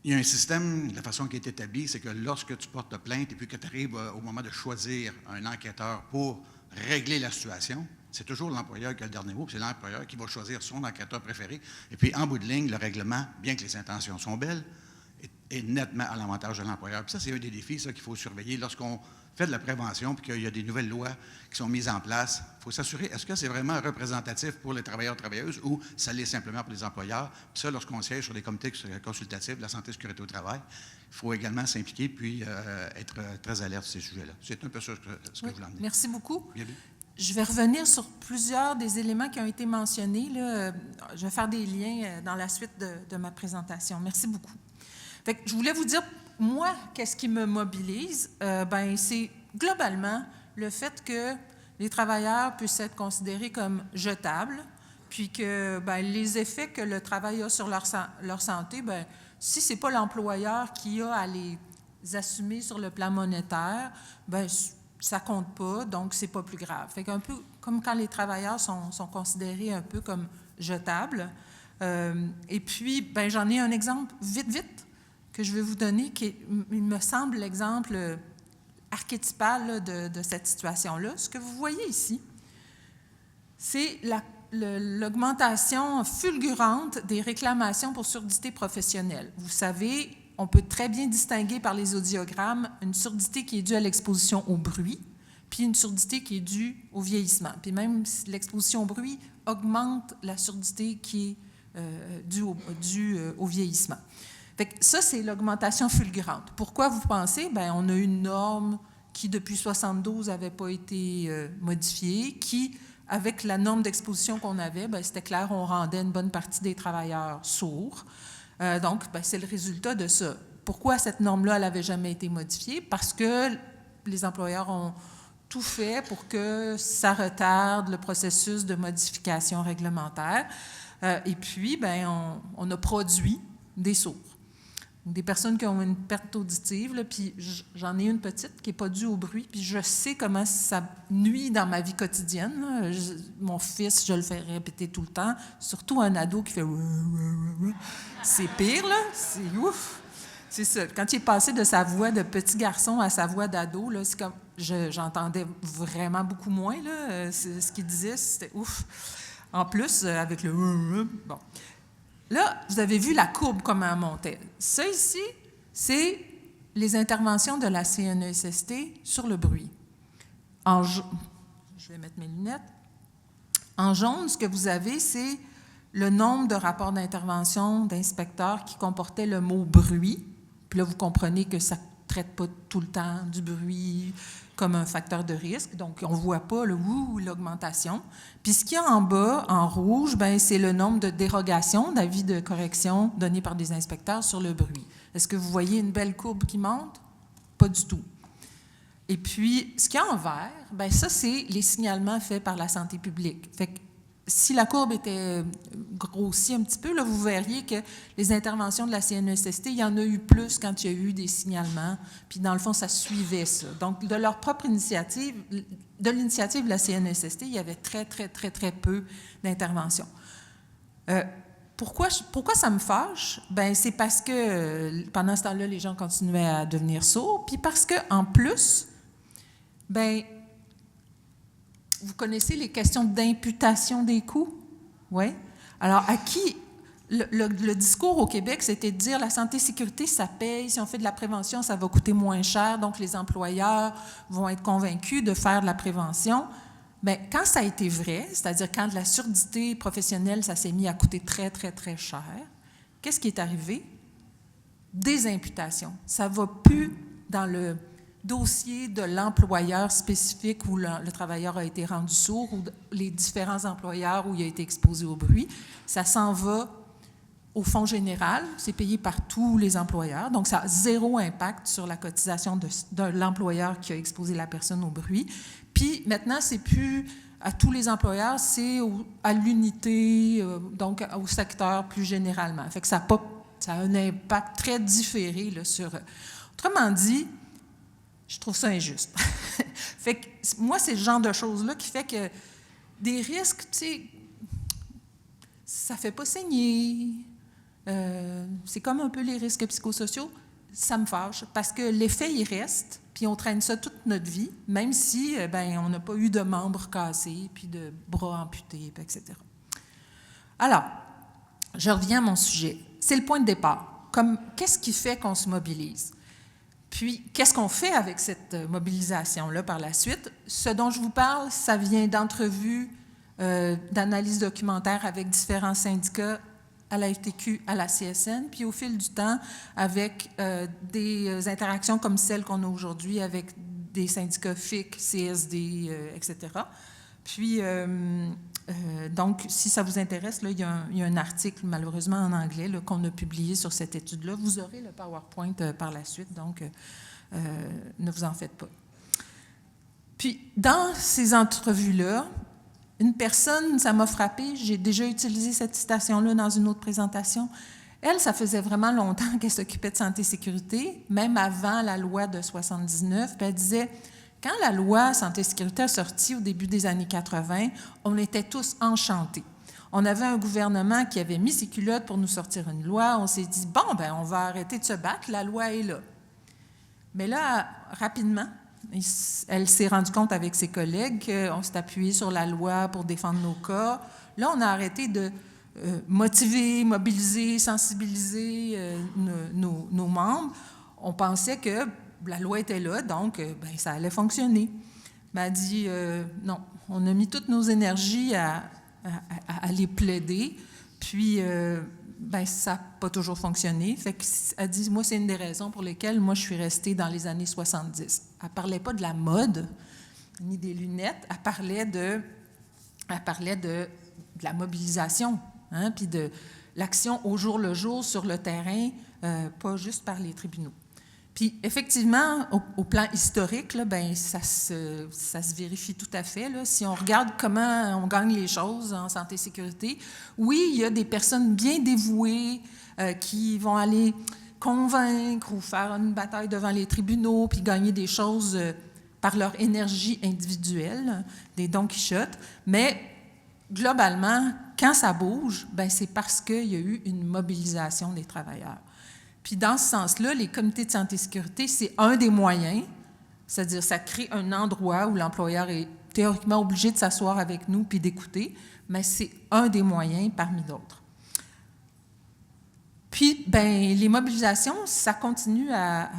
il y a un système, la façon qui est établie, c'est que lorsque tu portes plainte et puis que tu arrives au moment de choisir un enquêteur pour régler la situation, c'est toujours l'employeur qui a le dernier mot, puis c'est l'employeur qui va choisir son enquêteur préféré. Et puis, en bout de ligne, le règlement, bien que les intentions sont belles, est nettement à l'avantage de l'employeur. Puis ça, c'est un des défis qu'il faut surveiller lorsqu'on fait de la prévention puis qu'il y a des nouvelles lois qui sont mises en place. Il faut s'assurer, est-ce que c'est vraiment représentatif pour les travailleurs et travailleuses ou ça l'est simplement pour les employeurs? Puis ça, lorsqu'on siège sur des comités consultatifs de la santé et sécurité au travail, il faut également s'impliquer puis être très alerte sur ces sujets-là. C'est un peu ça ce que je voulais emmener. Merci beaucoup. Bien. Je vais revenir sur plusieurs des éléments qui ont été mentionnés. Là. Je vais faire des liens dans la suite de ma présentation. Merci beaucoup. Fait que je voulais vous dire, moi, qu'est-ce qui me mobilise? C'est globalement le fait que les travailleurs puissent être considérés comme jetables, puis que les effets que le travail a sur leur santé, si ce n'est pas l'employeur qui a à les assumer sur le plan monétaire, ça ne compte pas, donc c'est pas plus grave. Fait qu'un peu comme quand les travailleurs sont considérés un peu comme jetables. Et puis, j'en ai un exemple vite, que je vais vous donner, qui il me semble l'exemple archétypal là, de cette situation-là. Ce que vous voyez ici, c'est l'augmentation fulgurante des réclamations pour surdité professionnelle. Vous savez, on peut très bien distinguer par les audiogrammes une surdité qui est due à l'exposition au bruit, puis une surdité qui est due au vieillissement. Puis même si l'exposition au bruit augmente la surdité qui est due au vieillissement. Fait que ça, c'est l'augmentation fulgurante. Pourquoi vous pensez? On a une norme qui, depuis 1972, n'avait pas été modifiée, qui, avec la norme d'exposition qu'on avait, c'était clair, on rendait une bonne partie des travailleurs sourds. Donc, c'est le résultat de ça. Pourquoi cette norme-là, elle n'avait jamais été modifiée? Parce que les employeurs ont tout fait pour que ça retarde le processus de modification réglementaire. Et puis, on a produit des sourds. Des personnes qui ont une perte auditive, là, puis j'en ai une petite qui n'est pas due au bruit, puis je sais comment ça nuit dans ma vie quotidienne. Là. Mon fils, je le fais répéter tout le temps, surtout un ado qui fait « c'est pire, là, c'est ouf ». C'est ça. Quand il est passé de sa voix de petit garçon à sa voix d'ado, là, c'est comme j'entendais vraiment beaucoup moins. Là, ce qu'il disait, c'était ouf. En plus, avec le « bon ». Là, vous avez vu la courbe, comment elle montait. Ça ici, c'est les interventions de la CNESST sur le bruit. Je je vais mettre mes lunettes. En jaune, ce que vous avez, c'est le nombre de rapports d'intervention d'inspecteurs qui comportaient le mot bruit. Puis là, vous comprenez que ça ne traite pas tout le temps du bruit comme un facteur de risque. Donc, on ne voit pas le ou l'augmentation. Puis ce qu'il y a en bas, en rouge, bien, c'est le nombre de dérogations, d'avis de correction donnés par des inspecteurs sur le bruit. Est-ce que vous voyez une belle courbe qui monte? Pas du tout. Et puis, ce qu'il y a en vert, bien, ça, c'est les signalements faits par la santé publique. Fait que si la courbe était grossie un petit peu, là, vous verriez que les interventions de la CNESST, il y en a eu plus quand il y a eu des signalements, puis dans le fond, ça suivait ça. Donc, de leur propre initiative, de l'initiative de la CNESST, il y avait très, très, très, très peu d'interventions. Pourquoi ça me fâche? Bien, c'est parce que pendant ce temps-là, les gens continuaient à devenir sourds, puis parce qu'en plus, bien, vous connaissez les questions d'imputation des coûts? Oui. Alors, à qui... Le discours au Québec, c'était de dire la santé-sécurité, ça paye. Si on fait de la prévention, ça va coûter moins cher. Donc, les employeurs vont être convaincus de faire de la prévention. Bien, quand ça a été vrai, c'est-à-dire quand de la surdité professionnelle, ça s'est mis à coûter très, très, très cher, qu'est-ce qui est arrivé? Des imputations. Ça ne va plus dans le dossier de l'employeur spécifique où le travailleur a été rendu sourd ou les différents employeurs où il a été exposé au bruit. Ça s'en va au fonds général, c'est payé par tous les employeurs, donc ça a zéro impact sur la cotisation de l'employeur qui a exposé la personne au bruit. Puis maintenant, c'est plus à tous les employeurs, c'est à l'unité, donc au secteur plus généralement. Fait que ça a un impact très différé là, sur... Autrement dit, je trouve ça injuste. Fait que moi, c'est le genre de choses-là qui fait que des risques, tu sais, ça fait pas saigner. C'est comme un peu les risques psychosociaux. Ça me fâche parce que l'effet, il reste, puis on traîne ça toute notre vie, même si, ben, on n'a pas eu de membres cassés, puis de bras amputés, etc. Alors, je reviens à mon sujet. C'est le point de départ. Qu'est-ce qui fait qu'on se mobilise? Puis, qu'est-ce qu'on fait avec cette mobilisation-là par la suite? Ce dont je vous parle, ça vient d'entrevues, d'analyses documentaires avec différents syndicats à la FTQ, à la CSN, puis au fil du temps, avec des interactions comme celles qu'on a aujourd'hui avec des syndicats FIC, CSD, etc. Puis, donc, si ça vous intéresse, là, il y a un article, malheureusement en anglais, là, qu'on a publié sur cette étude-là. Vous aurez le PowerPoint par la suite, donc ne vous en faites pas. Puis, dans ces entrevues-là, une personne, ça m'a frappée, j'ai déjà utilisé cette citation-là dans une autre présentation. Elle, ça faisait vraiment longtemps qu'elle s'occupait de santé-sécurité, même avant la loi de 79. Puis elle disait, quand la loi santé-sécurité a sorti au début des années 80, on était tous enchantés. On avait un gouvernement qui avait mis ses culottes pour nous sortir une loi. On s'est dit, bon, ben on va arrêter de se battre, la loi est là. Mais là, rapidement, elle s'est rendue compte avec ses collègues qu'on s'est appuyé sur la loi pour défendre nos cas. Là, on a arrêté de motiver, mobiliser, sensibiliser nos membres. On pensait que la loi était là, donc ben, ça allait fonctionner. Mais elle dit non, on a mis toutes nos énergies à les plaider, puis ben, ça n'a pas toujours fonctionné. Fait qu'elle dit, moi, c'est une des raisons pour lesquelles moi, je suis restée dans les années 70. Elle ne parlait pas de la mode, ni des lunettes, elle parlait de la mobilisation, hein, puis de l'action au jour le jour sur le terrain, pas juste par les tribunaux. Puis, effectivement, au plan historique, là, ben, ça se vérifie tout à fait. Là. Si on regarde comment on gagne les choses en santé-sécurité, oui, il y a des personnes bien dévouées qui vont aller convaincre ou faire une bataille devant les tribunaux puis gagner des choses par leur énergie individuelle, des Don Quichotte. Mais, globalement, quand ça bouge, ben, c'est parce qu'il y a eu une mobilisation des travailleurs. Puis dans ce sens-là, les comités de santé-sécurité, c'est un des moyens, c'est-à-dire ça crée un endroit où l'employeur est théoriquement obligé de s'asseoir avec nous puis d'écouter, mais c'est un des moyens parmi d'autres. Puis, ben, les mobilisations, ça continue à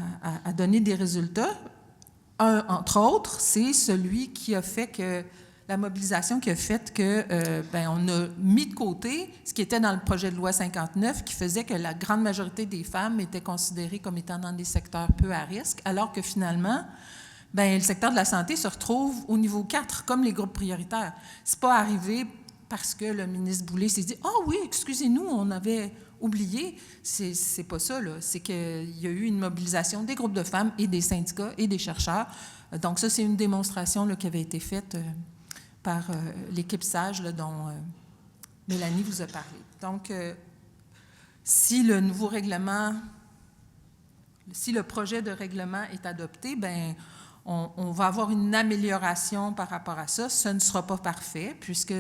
donner des résultats. Un, entre autres, c'est celui qui a fait que la mobilisation qui a fait que on a mis de côté ce qui était dans le projet de loi 59 qui faisait que la grande majorité des femmes étaient considérées comme étant dans des secteurs peu à risque, alors que finalement, le secteur de la santé se retrouve au niveau 4 comme les groupes prioritaires. C'est pas arrivé parce que le ministre Boulay s'est dit « Ah oui, excusez-nous, on avait oublié ». C'est pas ça, là. C'est qu'il y a eu une mobilisation des groupes de femmes et des syndicats et des chercheurs. Donc ça, c'est une démonstration là, qui avait été faite par l'équipe SAGE là, dont Mélanie vous a parlé. Donc, si le nouveau règlement, si le projet de règlement est adopté, on va avoir une amélioration par rapport à ça. Ce ne sera pas parfait, puisque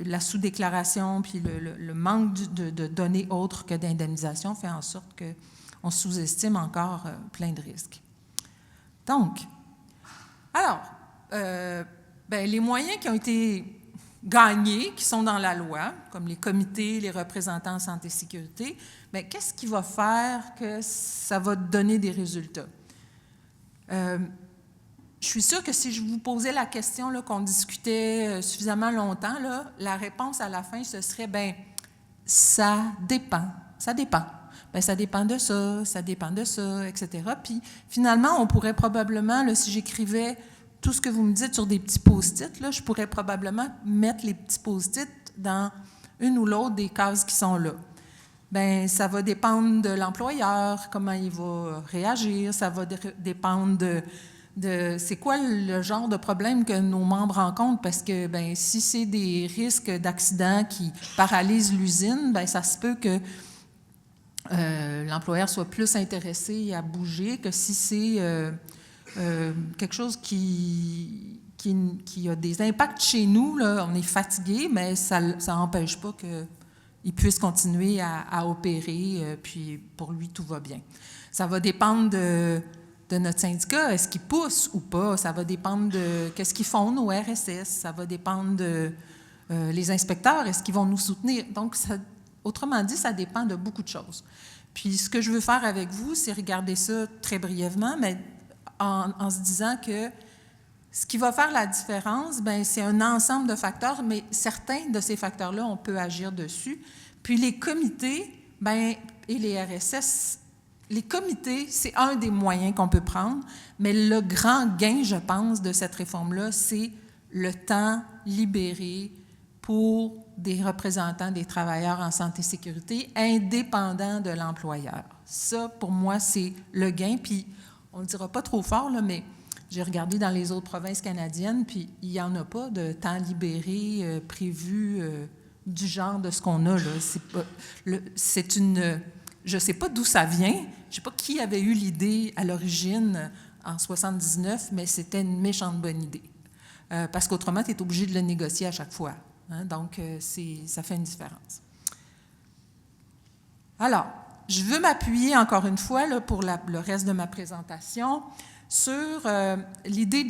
la sous-déclaration puis le manque de données autres que d'indemnisation fait en sorte qu'on sous-estime encore plein de risques. Donc, alors, les moyens qui ont été gagnés, qui sont dans la loi, comme les comités, les représentants en santé et sécurité, qu'est-ce qui va faire que ça va donner des résultats? Je suis sûre que si je vous posais la question là, qu'on discutait suffisamment longtemps, là, la réponse à la fin, ce serait ça dépend. Ça dépend. Ça dépend de ça dépend de ça, etc. Puis finalement, on pourrait probablement, là, si j'écrivais tout ce que vous me dites sur des petits post-it, là, je pourrais probablement mettre les petits post-it dans une ou l'autre des cases qui sont là. Ça va dépendre de l'employeur, comment il va réagir, ça va dépendre de c'est quoi le genre de problème que nos membres rencontrent, parce que si c'est des risques d'accident qui paralysent l'usine, ça se peut que l'employeur soit plus intéressé à bouger que si c'est quelque chose qui a des impacts chez nous, là, on est fatigué, mais ça n'empêche pas qu'il puisse continuer à opérer, puis pour lui, tout va bien. Ça va dépendre de notre syndicat, est-ce qu'ils poussent ou pas? Ça va dépendre de qu'est-ce qu'ils font, nos RSS. Ça va dépendre de les inspecteurs, est-ce qu'ils vont nous soutenir? Donc, autrement dit, ça dépend de beaucoup de choses. Puis, ce que je veux faire avec vous, c'est regarder ça très brièvement, mais en se disant que ce qui va faire la différence, c'est un ensemble de facteurs, mais certains de ces facteurs-là, on peut agir dessus. Puis, les comités, et les RSS, les comités, c'est un des moyens qu'on peut prendre, mais le grand gain, je pense, de cette réforme-là, c'est le temps libéré pour des représentants des travailleurs en santé et sécurité, indépendants de l'employeur. Ça, pour moi, c'est le gain. Puis, on ne le dira pas trop fort, là, mais j'ai regardé dans les autres provinces canadiennes, puis il n'y en a pas de temps libéré prévu du genre de ce qu'on a là. Je ne sais pas d'où ça vient. Je ne sais pas qui avait eu l'idée à l'origine en 79, mais c'était une méchante bonne idée. Parce qu'autrement, tu es obligé de le négocier à chaque fois. Hein? Donc, ça fait une différence. Alors, je veux m'appuyer encore une fois là, pour le reste de ma présentation sur l'idée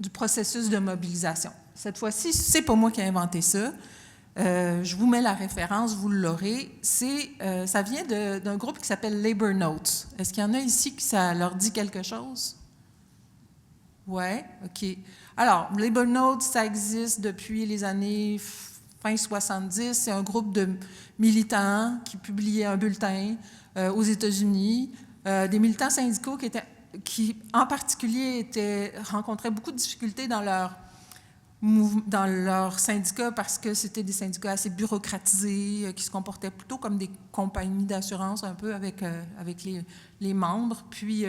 du processus de mobilisation. Cette fois-ci, c'est pas moi qui ai inventé ça. Je vous mets la référence, vous l'aurez. Ça vient d'un groupe qui s'appelle Labor Notes. Est-ce qu'il y en a ici qui ça leur dit quelque chose? Oui, OK. Alors, Labor Notes, ça existe depuis les années fin 70. C'est un groupe de militants qui publiaient un bulletin aux États-Unis. Des militants syndicaux qui en particulier, rencontraient beaucoup de difficultés dans leur syndicat parce que c'était des syndicats assez bureaucratisés, qui se comportaient plutôt comme des compagnies d'assurance un peu avec les membres, puis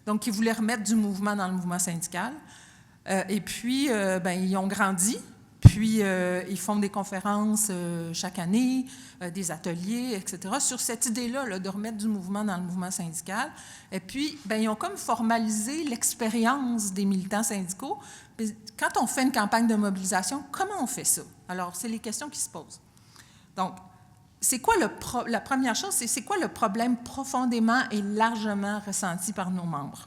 donc ils voulaient remettre du mouvement dans le mouvement syndical. Et puis, ils ont grandi, puis ils font des conférences chaque année, des ateliers, etc., sur cette idée-là là, de remettre du mouvement dans le mouvement syndical. Et puis, ils ont comme formalisé l'expérience des militants syndicaux. Quand on fait une campagne de mobilisation, comment on fait ça? Alors, c'est les questions qui se posent. Donc, c'est quoi la première chose, c'est quoi le problème profondément et largement ressenti par nos membres?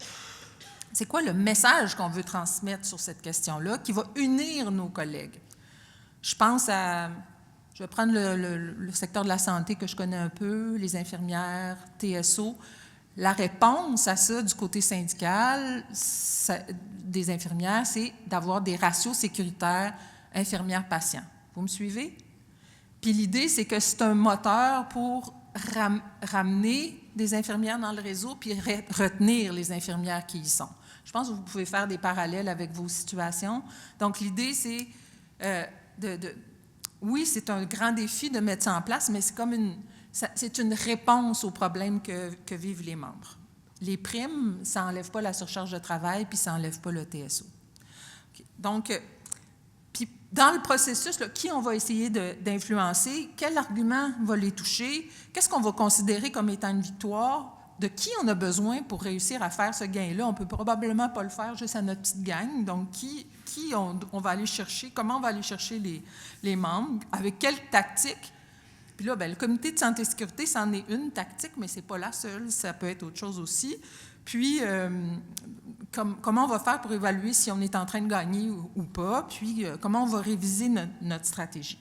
C'est quoi le message qu'on veut transmettre sur cette question-là qui va unir nos collègues? Je pense je vais prendre le secteur de la santé que je connais un peu, les infirmières, TSO. La réponse à ça du côté syndical des infirmières, c'est d'avoir des ratios sécuritaires infirmières-patients. Vous me suivez? Puis l'idée, c'est que c'est un moteur pour ramener des infirmières dans le réseau puis retenir les infirmières qui y sont. Je pense que vous pouvez faire des parallèles avec vos situations. Donc, l'idée, c'est oui, c'est un grand défi de mettre ça en place, mais c'est comme c'est une réponse aux problèmes que vivent les membres. Les primes, ça n'enlève pas la surcharge de travail, puis ça n'enlève pas le TSO. Okay. Donc, puis dans le processus, là, qui on va essayer d'influencer, quel argument va les toucher, qu'est-ce qu'on va considérer comme étant une victoire, de qui on a besoin pour réussir à faire ce gain-là. On ne peut probablement pas le faire juste à notre petite gang. Donc, qui on va aller chercher, comment on va aller chercher les membres, avec quelle tactique. Puis là, bien, le comité de santé et sécurité, c'en est une tactique, mais ce n'est pas la seule, ça peut être autre chose aussi. Puis, comment on va faire pour évaluer si on est en train de gagner ou pas, puis comment on va réviser notre stratégie.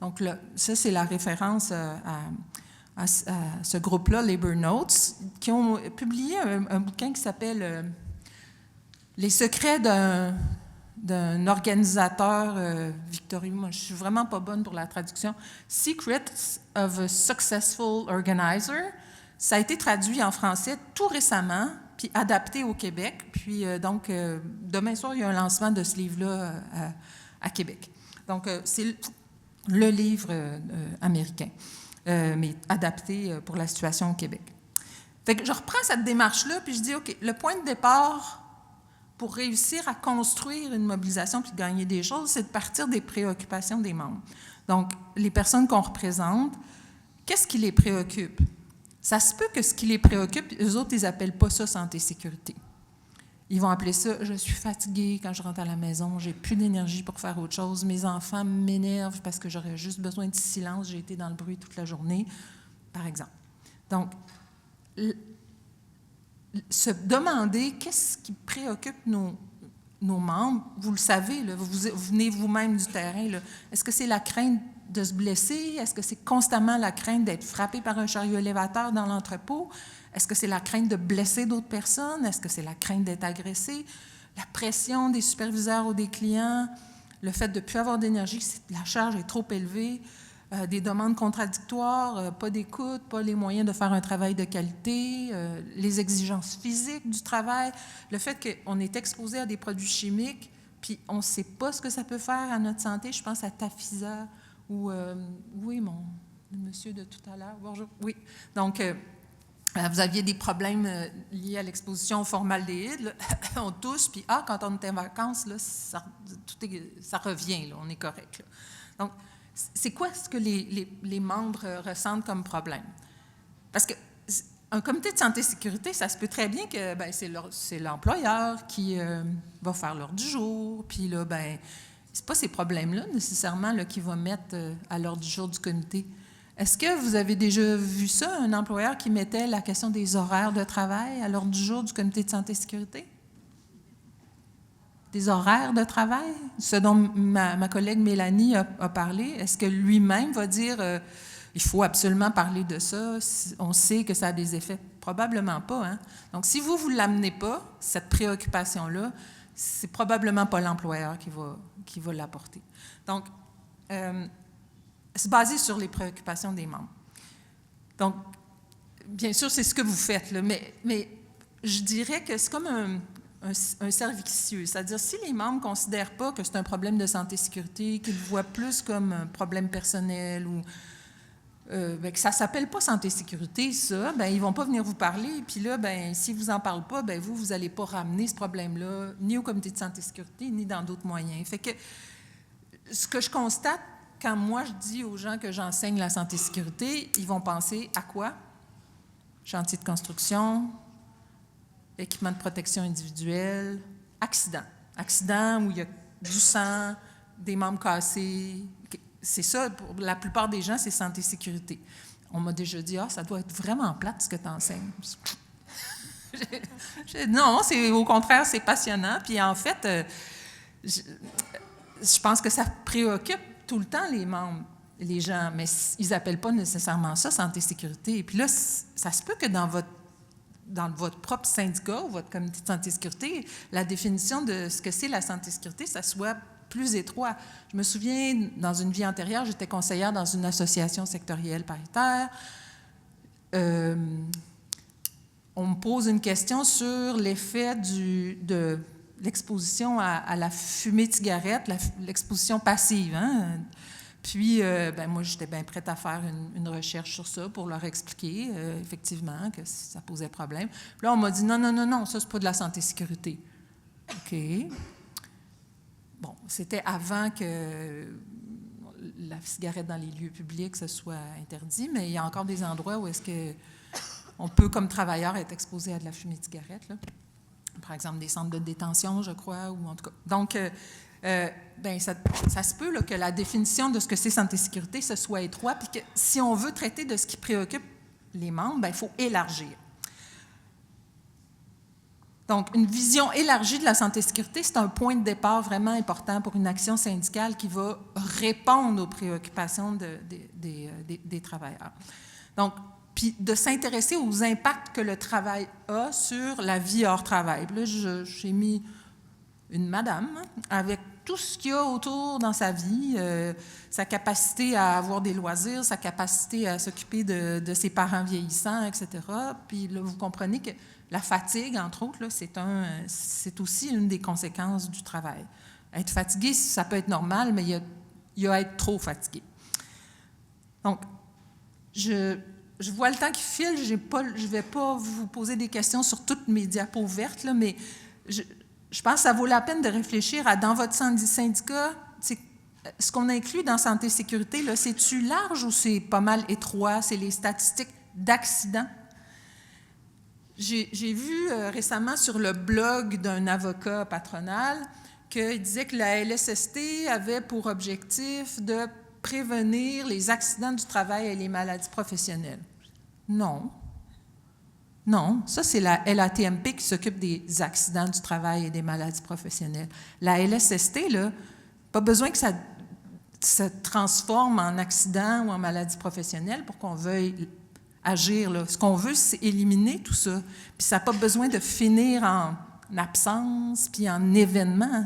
Donc, là, ça, c'est la référence à ce groupe-là, Labor Notes, qui ont publié un bouquin qui s'appelle « Les secrets d'un organisateur victorieux ». Moi, je ne suis vraiment pas bonne pour la traduction. « Secrets of a Successful Organizer ». Ça a été traduit en français tout récemment, puis adapté au Québec. Puis donc, demain soir, il y a un lancement de ce livre-là à Québec. Donc, c'est le livre américain, mais adapté pour la situation au Québec. Fait que je reprends cette démarche-là, puis je dis, OK, le point de départ pour réussir à construire une mobilisation puis gagner des choses, c'est de partir des préoccupations des membres. Donc, les personnes qu'on représente, qu'est-ce qui les préoccupe? Ça se peut que ce qui les préoccupe, eux autres, ils n'appellent pas ça santé-sécurité. Ils vont appeler ça « je suis fatiguée quand je rentre à la maison, j'ai plus d'énergie pour faire autre chose, mes enfants m'énervent parce que j'aurais juste besoin de silence, j'ai été dans le bruit toute la journée », par exemple. Donc, se demander qu'est-ce qui préoccupe nos membres, vous le savez, là, vous venez vous-même du terrain, là. Est-ce que c'est la crainte de se blesser? Est-ce que c'est constamment la crainte d'être frappé par un chariot élévateur dans l'entrepôt? Est-ce que c'est la crainte de blesser d'autres personnes? Est-ce que c'est la crainte d'être agressé? La pression des superviseurs ou des clients? Le fait de ne plus avoir d'énergie, la charge est trop élevée? Des demandes contradictoires, pas d'écoute, pas les moyens de faire un travail de qualité, les exigences physiques du travail, le fait qu'on est exposé à des produits chimiques, puis on ne sait pas ce que ça peut faire à notre santé. Je pense à Tafisa ou, oui, le monsieur de tout à l'heure, bonjour, oui. Donc, vous aviez des problèmes liés à l'exposition au formaldéhyde, là. On tousse, puis quand on est en vacances, là, ça revient, là, on est correct, là. Donc, c'est quoi ce que les membres ressentent comme problème? Parce qu'un comité de santé et sécurité, ça se peut très bien que c'est l'employeur qui va faire l'ordre du jour, puis là, c'est pas ces problèmes-là nécessairement là, qui va mettre à l'ordre du jour du comité. Est-ce que vous avez déjà vu ça, un employeur qui mettait la question des horaires de travail à l'ordre du jour du comité de santé et sécurité? Des horaires de travail, ce dont ma collègue Mélanie a parlé, est-ce que lui-même va dire il faut absolument parler de ça, on sait que ça a des effets? Probablement pas. Hein? Donc, si vous ne l'amenez pas, cette préoccupation-là, c'est probablement pas l'employeur qui va l'apporter. Donc, c'est basé sur les préoccupations des membres. Donc, bien sûr, c'est ce que vous faites, là, mais je dirais que c'est comme un cercle vicieux. C'est-à-dire, si les membres ne considèrent pas que c'est un problème de santé-sécurité, qu'ils le voient plus comme un problème personnel ou que ça ne s'appelle pas santé-sécurité, ça, ils ne vont pas venir vous parler. Puis là, s'ils ne vous en parlent pas, vous n'allez pas ramener ce problème-là ni au comité de santé-sécurité, ni dans d'autres moyens. Fait que ce que je constate, quand moi je dis aux gens que j'enseigne la santé-sécurité, ils vont penser à quoi? Chantier de construction, équipement de protection individuelle, accident. Accident où il y a du sang, des membres cassés. C'est ça, pour la plupart des gens, c'est santé-sécurité. On m'a déjà dit, ça doit être vraiment plate ce que tu enseignes. Non, au contraire, c'est passionnant. Puis en fait, je pense que ça préoccupe tout le temps les membres, les gens, mais ils n'appellent pas nécessairement ça santé-sécurité. Et puis là, ça se peut que dans votre dans votre propre syndicat ou votre comité de santé et sécurité, la définition de ce que c'est la santé et sécurité, ça soit plus étroit. Je me souviens, dans une vie antérieure, j'étais conseillère dans une association sectorielle paritaire. On me pose une question sur l'effet de l'exposition à la fumée de cigarette, l'exposition passive. Hein? Puis, moi, j'étais bien prête à faire une recherche sur ça pour leur expliquer, effectivement, que ça posait problème. Puis là, on m'a dit, non, ça, c'est pas de la santé-sécurité. OK. Bon, c'était avant que la cigarette dans les lieux publics, ce soit interdit, mais il y a encore des endroits où est-ce que on peut, comme travailleur, être exposé à de la fumée de cigarette, là. Par exemple, des centres de détention, je crois, ou en tout cas. Donc, ça se peut là, que la définition de ce que c'est santé-sécurité, ce soit étroit, puis que si on veut traiter de ce qui préoccupe les membres, il faut élargir. Donc, une vision élargie de la santé-sécurité, c'est un point de départ vraiment important pour une action syndicale qui va répondre aux préoccupations des travailleurs. Donc, puis de s'intéresser aux impacts que le travail a sur la vie hors travail. Puis là, j'ai mis une madame avec tout ce qu'il y a autour dans sa vie, sa capacité à avoir des loisirs, sa capacité à s'occuper de ses parents vieillissants, etc. Puis là, vous comprenez que la fatigue, entre autres, là, c'est aussi une des conséquences du travail. Être fatigué, ça peut être normal, mais il y a être trop fatigué. Donc, je vois le temps qui file, je ne vais pas vous poser des questions sur toutes mes diapos vertes, là, mais je pense que ça vaut la peine de réfléchir à, dans votre syndicat, ce qu'on inclut dans santé et sécurité, là, c'est-tu large ou c'est pas mal étroit? C'est les statistiques d'accidents. J'ai vu récemment sur le blog d'un avocat patronal qu'il disait que la LSST avait pour objectif de prévenir les accidents du travail et les maladies professionnelles. Non. Non, ça, c'est la LATMP qui s'occupe des accidents du travail et des maladies professionnelles. La LSST, là, pas besoin que ça se transforme en accident ou en maladie professionnelle pour qu'on veuille agir, là. Ce qu'on veut, c'est éliminer tout ça. Puis ça n'a pas besoin de finir en absence puis en événement.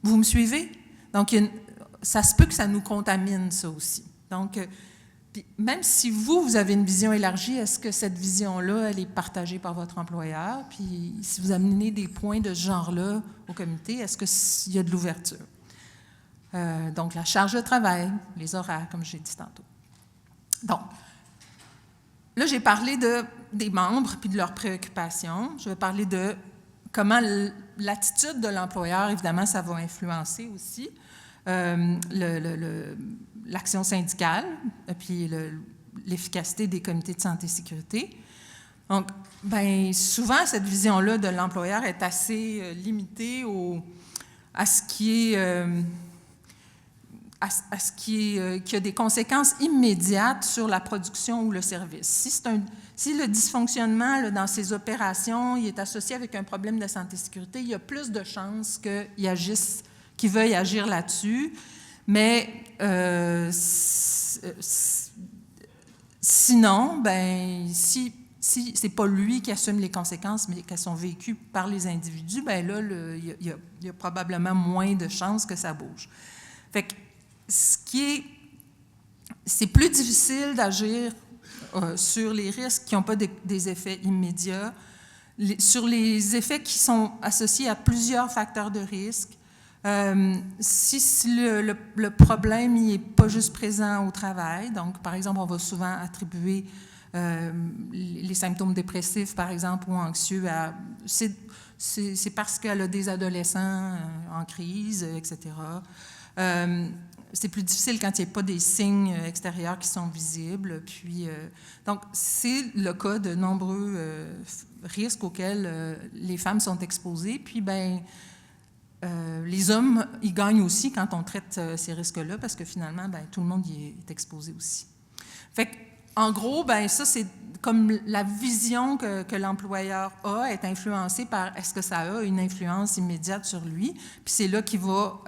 Vous me suivez? Donc, ça se peut que ça nous contamine, ça aussi. Donc, puis même si vous avez une vision élargie, est-ce que cette vision-là, elle est partagée par votre employeur? Puis si vous amenez des points de ce genre-là au comité, est-ce qu'il y a de l'ouverture? Donc, la charge de travail, les horaires, comme j'ai dit tantôt. Donc, là, j'ai parlé des membres puis de leurs préoccupations. Je vais parler de comment l'attitude de l'employeur, évidemment, ça va influencer aussi l'action syndicale puis l'efficacité des comités de santé et sécurité. Donc, bien, souvent, cette vision-là de l'employeur est assez limitée à ce qui est... qui a des conséquences immédiates sur la production ou le service. Si le dysfonctionnement là, dans ces opérations il est associé avec un problème de santé et sécurité, il y a plus de chances qu'ils veuillent agir là-dessus. Mais sinon, ben, si c'est pas lui qui assume les conséquences, mais qu'elles sont vécues par les individus, ben là, il y a probablement moins de chances que ça bouge. Fait que c'est plus difficile d'agir sur les risques qui n'ont pas des effets immédiats, sur les effets qui sont associés à plusieurs facteurs de risque. Si le problème n'est pas juste présent au travail, donc par exemple, on va souvent attribuer les symptômes dépressifs, par exemple, ou anxieux à... C'est parce qu'elle a des adolescents en crise, etc. C'est plus difficile quand il n'y a pas des signes extérieurs qui sont visibles. Puis, donc, c'est le cas de nombreux risques auxquels les femmes sont exposées. Puis, bien, les hommes, ils gagnent aussi quand on traite ces risques-là parce que finalement, bien, tout le monde y est exposé aussi. Fait qu'en gros, bien, ça, c'est comme la vision que l'employeur a est influencée par est-ce que ça a une influence immédiate sur lui. Puis c'est là qu'il va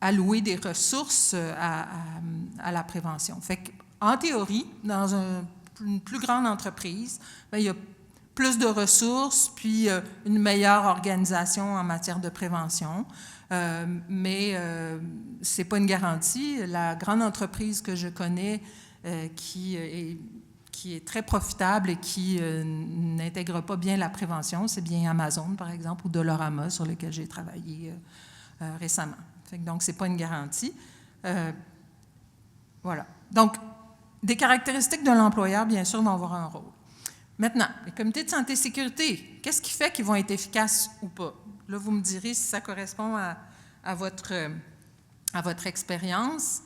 allouer des ressources à la prévention. Fait en théorie, dans une plus grande entreprise, bien, il y a plus de ressources, puis une meilleure organisation en matière de prévention. Mais ce n'est pas une garantie. La grande entreprise que je connais qui est très profitable et qui n'intègre pas bien la prévention, c'est bien Amazon, par exemple, ou Dollarama, sur lequel j'ai travaillé récemment. Donc, ce n'est pas une garantie. Voilà. Donc, des caractéristiques de l'employeur, bien sûr, vont avoir un rôle. Maintenant, les comités de santé et sécurité, qu'est-ce qui fait qu'ils vont être efficaces ou pas? Là, vous me direz si ça correspond à votre expérience.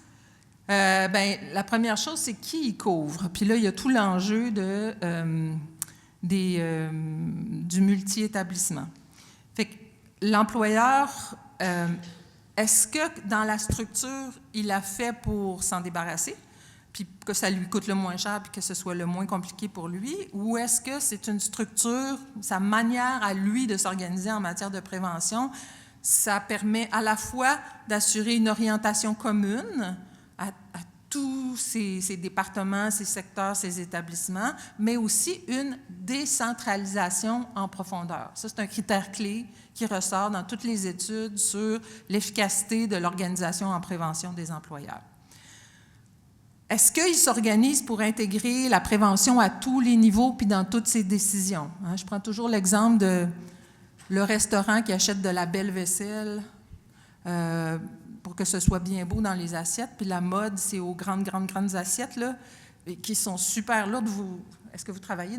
Bien, la première chose, c'est qui ils couvrent. Puis là, il y a tout l'enjeu du multi-établissement. Fait que l'employeur, est-ce que dans la structure, il a fait pour s'en débarrasser, puis que ça lui coûte le moins cher, puis que ce soit le moins compliqué pour lui, ou est-ce que c'est une structure, sa manière à lui de s'organiser en matière de prévention, ça permet à la fois d'assurer une orientation commune à tous ces départements, ces secteurs, ces établissements, mais aussi une décentralisation en profondeur. Ça, c'est un critère clé qui ressort dans toutes les études sur l'efficacité de l'organisation en prévention des employeurs. Est-ce qu'ils s'organisent pour intégrer la prévention à tous les niveaux puis dans toutes ses décisions? Je prends toujours l'exemple de le restaurant qui achète de la belle vaisselle pour que ce soit bien beau dans les assiettes, puis la mode, c'est aux grandes assiettes, là, qui sont super lourdes. Est-ce que vous travaillez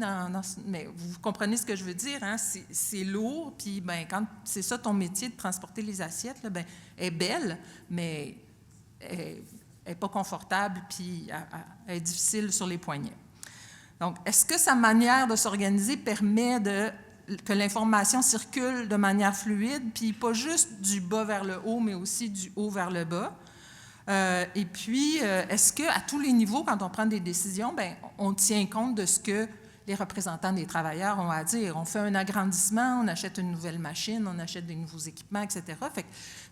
mais vous comprenez ce que je veux dire, hein? C'est lourd, puis ben, quand c'est ça ton métier de transporter les assiettes, là, ben, elle est belle, mais elle n'est pas confortable, puis elle est difficile sur les poignets. Donc, est-ce que sa manière de s'organiser permet que l'information circule de manière fluide, puis pas juste du bas vers le haut, mais aussi du haut vers le bas? Et puis, est-ce qu'à tous les niveaux, quand on prend des décisions, bien, on tient compte de ce que les représentants des travailleurs ont à dire? On fait un agrandissement, on achète une nouvelle machine, on achète des nouveaux équipements, etc. Fait que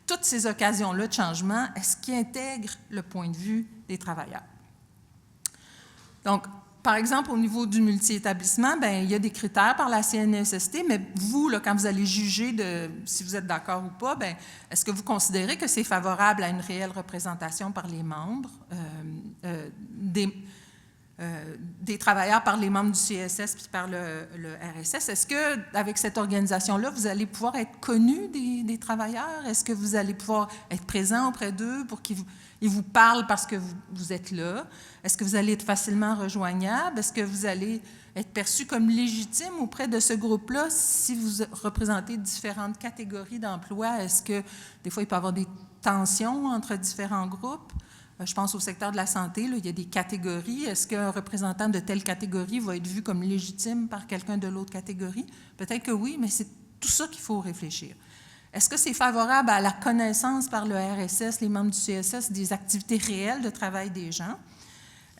toutes ces occasions-là de changement, est-ce qu'ils intègrent le point de vue des travailleurs? Donc, par exemple, au niveau du multi-établissement, bien, il y a des critères par la CNESST, mais vous, là, quand vous allez juger si vous êtes d'accord ou pas, bien, est-ce que vous considérez que c'est favorable à une réelle représentation par les membres, des travailleurs par les membres du CSS puis par le RSS? Est-ce qu'avec cette organisation-là, vous allez pouvoir être connu des travailleurs? Est-ce que vous allez pouvoir être présent auprès d'eux pour qu'ils vous parlent parce que vous êtes là? Est-ce que vous allez être facilement rejoignable? Est-ce que vous allez être perçu comme légitime auprès de ce groupe-là si vous représentez différentes catégories d'emploi? Est-ce que des fois, il peut y avoir des tensions entre différents groupes? Je pense au secteur de la santé, là, il y a des catégories. Est-ce qu'un représentant de telle catégorie va être vu comme légitime par quelqu'un de l'autre catégorie? Peut-être que oui, mais c'est tout ça qu'il faut réfléchir. Est-ce que c'est favorable à la connaissance par le RSS, les membres du CSS, des activités réelles de travail des gens?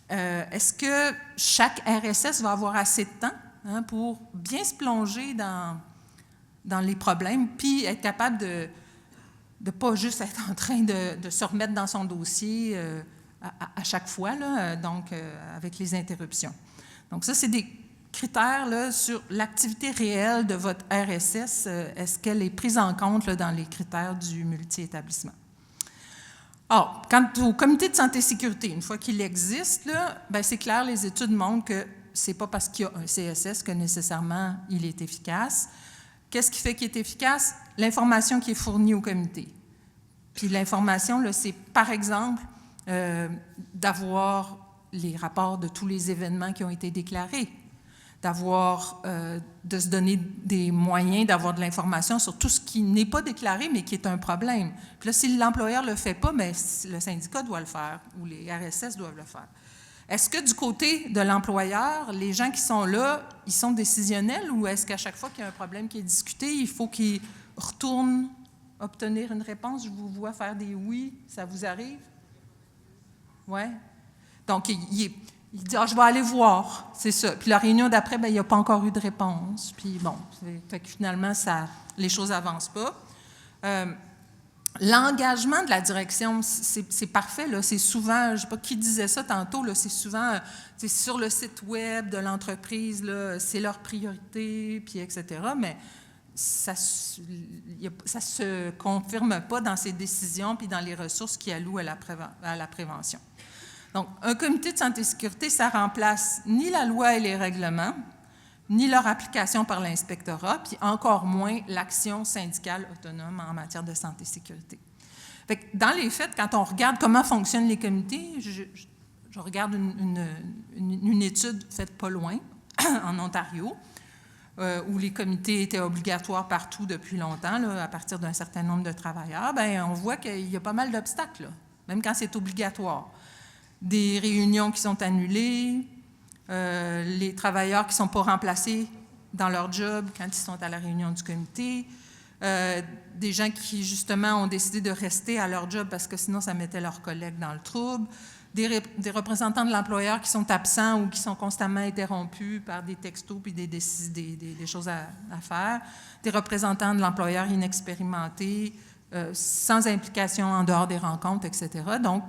Est-ce que chaque RSS va avoir assez de temps pour bien se plonger dans les problèmes, puis être capable de ne pas juste être en train de se remettre dans son dossier à chaque fois, là, donc avec les interruptions. Donc ça, c'est des critères là, sur l'activité réelle de votre RSS. Est-ce qu'elle est prise en compte là, dans les critères du multi-établissement? Or, quant au comité de santé et sécurité, une fois qu'il existe, c'est clair, les études montrent que ce n'est pas parce qu'il y a un CSS que nécessairement il est efficace. Qu'est-ce qui fait qu'il est efficace? L'information qui est fournie au comité. Puis l'information, là, c'est par exemple d'avoir les rapports de tous les événements qui ont été déclarés, de se donner des moyens d'avoir de l'information sur tout ce qui n'est pas déclaré, mais qui est un problème. Puis là, si l'employeur ne le fait pas, bien, le syndicat doit le faire ou les RSS doivent le faire. Est-ce que du côté de l'employeur, les gens qui sont là, ils sont décisionnels ou est-ce qu'à chaque fois qu'il y a un problème qui est discuté, il faut qu'ils retournent obtenir une réponse? Je vous vois faire des oui, ça vous arrive? Oui? Donc, il dit « Ah, je vais aller voir », c'est ça. Puis la réunion d'après, bien, il n'y a pas encore eu de réponse. Puis bon, fait que finalement, les choses n'avancent pas. L'engagement de la direction, c'est parfait. Là. C'est souvent, je ne sais pas qui disait ça tantôt, là, c'est souvent sur le site web de l'entreprise, là, c'est leur priorité, puis etc. Mais ça ne se confirme pas dans ces décisions puis dans les ressources qu'ils allouent à la prévention. Donc, un comité de santé et sécurité, ça remplace ni la loi et les règlements, ni leur application par l'inspectorat, puis encore moins l'action syndicale autonome en matière de santé et sécurité. Fait que dans les faits, quand on regarde comment fonctionnent les comités, je regarde une étude faite pas loin, en Ontario, où les comités étaient obligatoires partout depuis longtemps, là, à partir d'un certain nombre de travailleurs. Bien, on voit qu'il y a pas mal d'obstacles, là, même quand c'est obligatoire. Des réunions qui sont annulées, les travailleurs qui ne sont pas remplacés dans leur job quand ils sont à la réunion du comité, des gens qui, justement, ont décidé de rester à leur job parce que sinon, ça mettait leurs collègues dans le trouble, des représentants de l'employeur qui sont absents ou qui sont constamment interrompus par des textos puis des choses à faire, des représentants de l'employeur inexpérimentés, sans implication en dehors des rencontres, etc. Donc,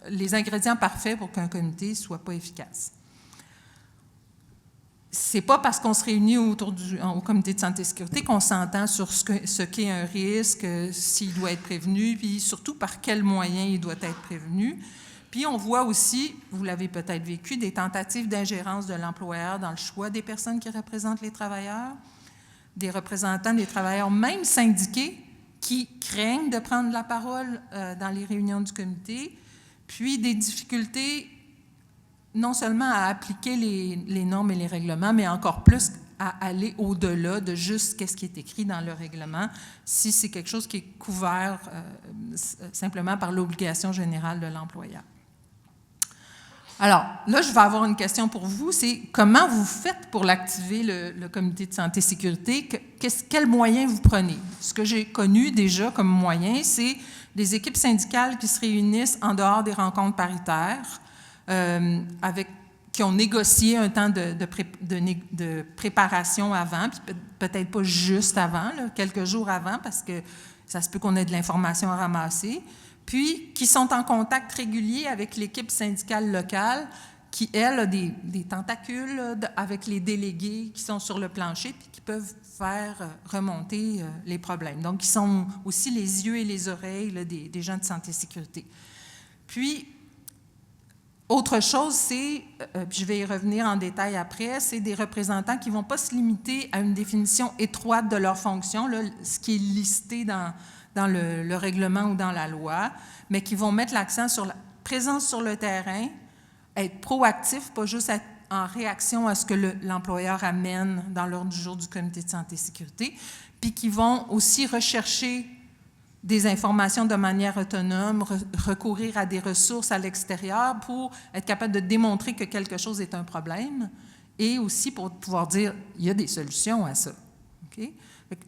les ingrédients parfaits pour qu'un comité ne soit pas efficace. C'est pas parce qu'on se réunit autour au comité de santé et sécurité qu'on s'entend sur ce qu'est un risque, s'il doit être prévenu, puis surtout par quels moyens il doit être prévenu. Puis on voit aussi, vous l'avez peut-être vécu, des tentatives d'ingérence de l'employeur dans le choix des personnes qui représentent les travailleurs, des représentants des travailleurs, même syndiqués, qui craignent de prendre la parole dans les réunions du comité, puis des difficultés non seulement à appliquer les normes et les règlements, mais encore plus à aller au-delà de juste ce qui est écrit dans le règlement, si c'est quelque chose qui est couvert simplement par l'obligation générale de l'employeur. Alors, là, je vais avoir une question pour vous, c'est comment vous faites pour l'activer, le comité de santé et sécurité? Quels moyens vous prenez? Ce que j'ai connu déjà comme moyen, c'est des équipes syndicales qui se réunissent en dehors des rencontres paritaires, qui ont négocié un temps de préparation avant, puis peut-être pas juste avant, là, quelques jours avant, parce que ça se peut qu'on ait de l'information à ramasser, puis qui sont en contact régulier avec l'équipe syndicale locale, qui, elle, a des tentacules avec les délégués qui sont sur le plancher, puis qui peuvent faire remonter les problèmes. Donc, ils sont aussi les yeux et les oreilles là, des gens de santé et sécurité. Puis, autre chose, c'est, puis je vais y revenir en détail après, c'est des représentants qui ne vont pas se limiter à une définition étroite de leur fonction, là, ce qui est listé dans le règlement ou dans la loi, mais qui vont mettre l'accent sur la présence sur le terrain, être proactif, pas juste être en réaction à ce que l'employeur amène dans l'ordre du jour du comité de santé et sécurité, puis qui vont aussi rechercher des informations de manière autonome, recourir à des ressources à l'extérieur pour être capable de démontrer que quelque chose est un problème et aussi pour pouvoir dire il y a des solutions à ça. Okay?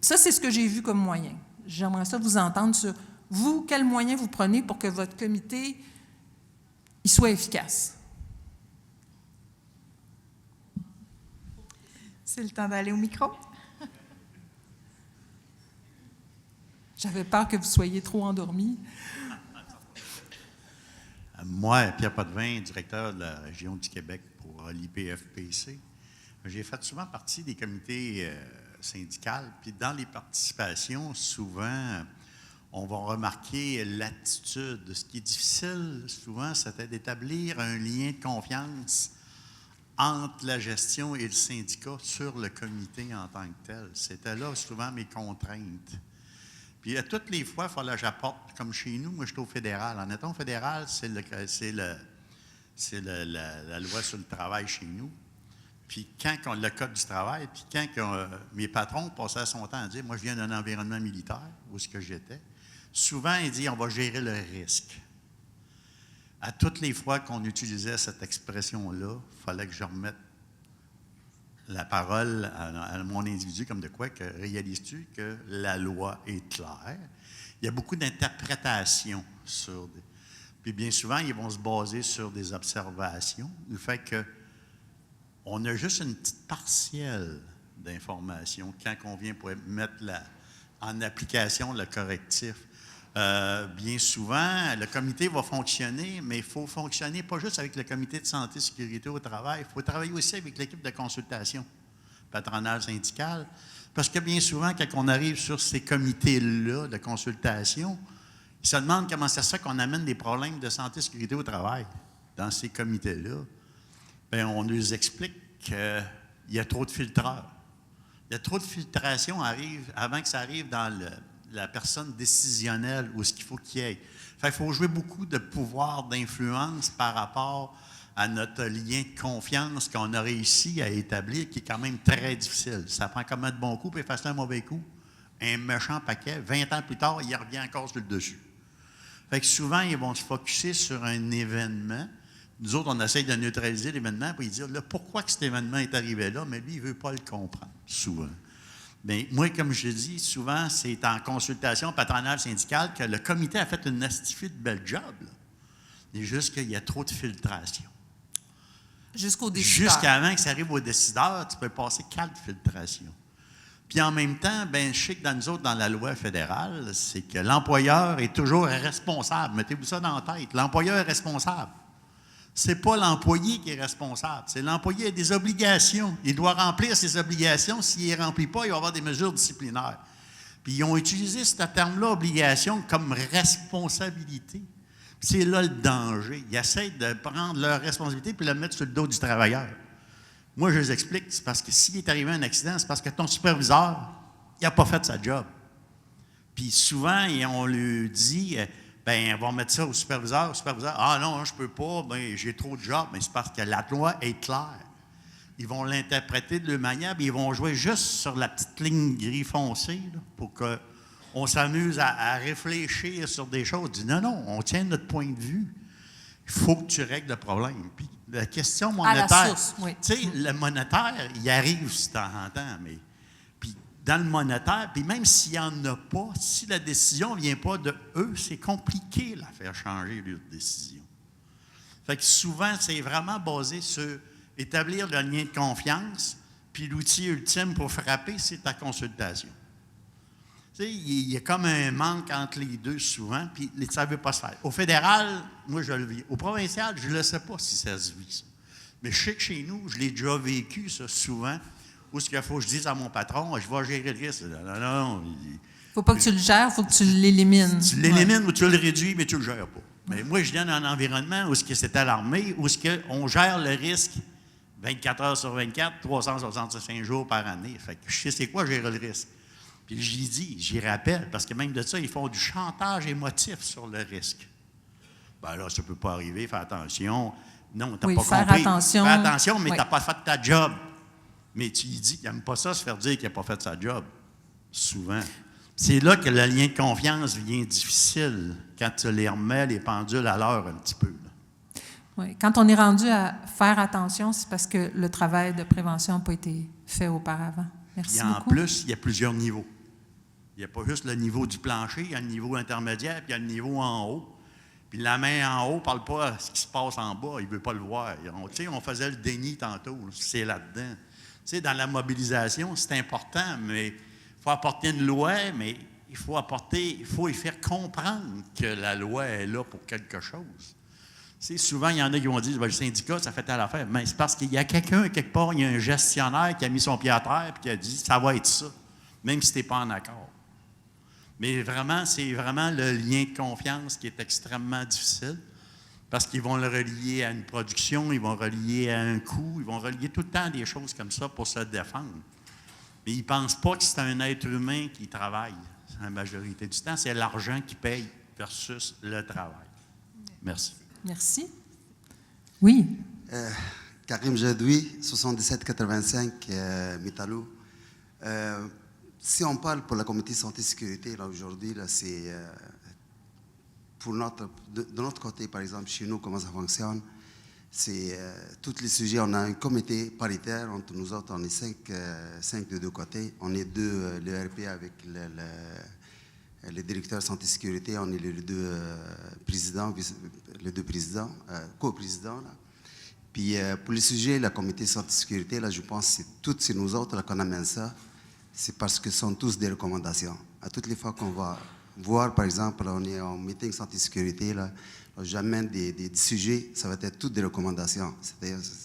Ça, c'est ce que j'ai vu comme moyen. J'aimerais ça vous entendre sur vous, quels moyens vous prenez pour que votre comité il soit efficace. C'est le temps d'aller au micro. J'avais peur que vous soyez trop endormis. Moi, Pierre Potvin, directeur de la région du Québec pour l'IPFPC, j'ai fait souvent partie des comités syndicaux. Puis dans les participations, souvent, on va remarquer l'attitude. Ce qui est difficile, souvent, c'était d'établir un lien de confiance entre la gestion et le syndicat sur le comité en tant que tel. C'était là, souvent, mes contraintes. Puis, à toutes les fois, il fallait que j'apporte, comme chez nous, moi, je suis au fédéral. En étant au fédéral, c'est la loi sur le travail chez nous. Puis, quand le code du travail, puis quand mes patrons passaient son temps à dire, moi, je viens d'un environnement militaire, où est-ce que j'étais, souvent, ils disent, on va gérer le risque. À toutes les fois qu'on utilisait cette expression-là, il fallait que je remette la parole à mon individu comme de quoi que réalises-tu que la loi est claire? Il y a beaucoup d'interprétations sur des... Puis bien souvent, ils vont se baser sur des observations. Le fait qu'on a juste une petite partielle d'informations quand on vient pour mettre en application le correctif. Bien souvent, le comité va fonctionner, mais il faut fonctionner pas juste avec le comité de santé et sécurité au travail, il faut travailler aussi avec l'équipe de consultation patronale syndicale, parce que bien souvent, quand on arrive sur ces comités-là de consultation, ils se demandent comment ça se fait qu'on amène des problèmes de santé et sécurité au travail dans ces comités-là. Bien, on nous explique qu'il y a trop de filtreurs. Il y a trop de filtration avant que ça arrive dans la personne décisionnelle ou ce qu'il faut qu'il y ait. Fait qu'il faut jouer beaucoup de pouvoir d'influence par rapport à notre lien de confiance qu'on a réussi à établir, qui est quand même très difficile. Ça prend comme un de bons coups, puis effacer un mauvais coup. Un méchant paquet, 20 ans plus tard, il revient encore sur le dessus. Fait que souvent, ils vont se focusser sur un événement. Nous autres, on essaye de neutraliser l'événement pour lui dire là, pourquoi que cet événement est arrivé là, mais lui, il ne veut pas le comprendre, souvent. Bien, moi, comme je dis, souvent, c'est en consultation patronale syndicale que le comité a fait une astifiée de bel job. Là. C'est juste qu'il y a trop de filtration. Jusqu'au décideur. Jusqu'avant que ça arrive au décideur, tu peux passer 4 filtrations. Puis en même temps, bien, je sais que dans nous autres, dans la loi fédérale, c'est que l'employeur est toujours responsable. Mettez-vous ça dans la tête. L'employeur est responsable. C'est pas l'employé qui est responsable. C'est l'employé qui a des obligations. Il doit remplir ses obligations. S'il ne les remplit pas, il va avoir des mesures disciplinaires. Puis ils ont utilisé ce terme-là, obligation, comme responsabilité. Puis c'est là le danger. Ils essaient de prendre leur responsabilité puis le mettre sur le dos du travailleur. Moi, je les explique, c'est parce que s'il est arrivé un accident, c'est parce que ton superviseur, il n'a pas fait sa job. Puis souvent, on lui dit... bien, on va mettre ça au superviseur. Ah non, je ne peux pas, bien, j'ai trop de jobs. Mais c'est parce que la loi est claire. Ils vont l'interpréter de leur manière, puis ils vont jouer juste sur la petite ligne gris foncé là, pour qu'on s'amuse à réfléchir sur des choses. Dis non, on tient notre point de vue. Il faut que tu règles le problème. Puis la question monétaire, à la source, oui. Tu sais, le monétaire, il arrive de temps en temps, mais... Dans le monétaire, puis même s'il n'y en a pas, si la décision ne vient pas de eux, c'est compliqué de la faire changer leur décision. Fait que souvent, c'est vraiment basé sur établir le lien de confiance, puis l'outil ultime pour frapper, c'est ta consultation. Tu sais, il y a comme un manque entre les deux souvent, puis ça ne veut pas se faire. Au fédéral, moi, je le vis. Au provincial, je ne sais pas si ça se vit, ça. Mais je sais que chez nous, je l'ai déjà vécu, ça, souvent. Ou ce qu'il faut que je dise à mon patron, je vais gérer le risque. Non. Il ne faut pas que tu le gères, il faut que tu l'élimines. Tu l'élimines ou tu le réduis, mais tu ne le gères pas. Mais moi, je viens d'un environnement où c'est alarmé, où on gère le risque 24 heures sur 24, 365 jours par année. Fait que je sais c'est quoi gérer le risque. Puis j'y dis, j'y rappelle, parce que même de ça, ils font du chantage émotif sur le risque. Ben là, ça ne peut pas arriver, fais attention. Non, tu n'as pas faire compris. attention. Fais attention, mais Oui. tu n'as pas fait ta job. Mais tu lui dis qu'il n'aime pas ça, se faire dire qu'il n'a pas fait sa job. Souvent. C'est là que le lien de confiance devient difficile, quand tu les remets les pendules à l'heure un petit peu. Là. Oui. Quand on est rendu à faire attention, c'est parce que le travail de prévention n'a pas été fait auparavant. Merci Et en beaucoup. plus, il y a plusieurs niveaux. Il n'y a pas juste le niveau du plancher, il y a le niveau intermédiaire, puis il y a le niveau en haut. Puis la main en haut ne parle pas de ce qui se passe en bas, il ne veut pas le voir. On faisait le déni tantôt, c'est là-dedans. Tu sais, dans la mobilisation, c'est important, mais il faut apporter une loi, mais il faut y faire comprendre que la loi est là pour quelque chose. Tu sais, souvent, il y en a qui vont dire, le syndicat, ça fait telle affaire. Mais c'est parce qu'il y a quelqu'un, quelque part, il y a un gestionnaire qui a mis son pied à terre et qui a dit, ça va être ça, même si tu n'es pas en accord. Mais vraiment, c'est vraiment le lien de confiance qui est extrêmement difficile. Parce qu'ils vont le relier à une production, ils vont relier à un coût, ils vont relier tout le temps des choses comme ça pour se défendre. Mais ils ne pensent pas que c'est un être humain qui travaille. La majorité du temps, c'est l'argent qui paye versus le travail. Merci. Merci. Oui. Karim Jadoui, 7785 Mitalou. Si on parle pour la comité santé-sécurité, là, aujourd'hui, là, c'est... de notre côté, par exemple, chez nous, comment ça fonctionne, c'est tous les sujets. On a un comité paritaire entre nous autres. On est cinq de deux côtés. On est deux, le RP avec le directeur santé-sécurité. On est les deux présidents, co-présidents. Là. Puis pour les sujets, la comité santé-sécurité, là, je pense que c'est nous autres là, qu'on amène ça. C'est parce que ce sont tous des recommandations. À toutes les fois qu'on va voir, par exemple, on est en meeting santé-sécurité, là, j'amène des sujets, ça va être toutes des recommandations.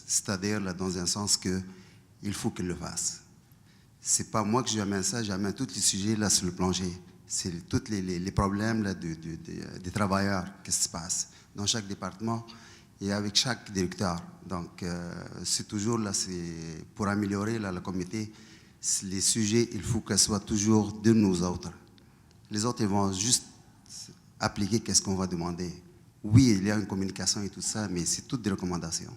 C'est-à-dire là, dans un sens qu'il faut qu'ils le fassent. C'est pas moi que j'amène ça, j'amène tous les sujets là sur le plancher. C'est tous les problèmes là, des travailleurs, qu'est-ce qui se passe dans chaque département et avec chaque directeur. Donc, c'est toujours là, c'est pour améliorer là, le comité, les sujets, il faut qu'elles soient toujours de nous autres. Les autres, ils vont juste appliquer qu'est-ce qu'on va demander. Oui, il y a une communication et tout ça, mais c'est toutes des recommandations.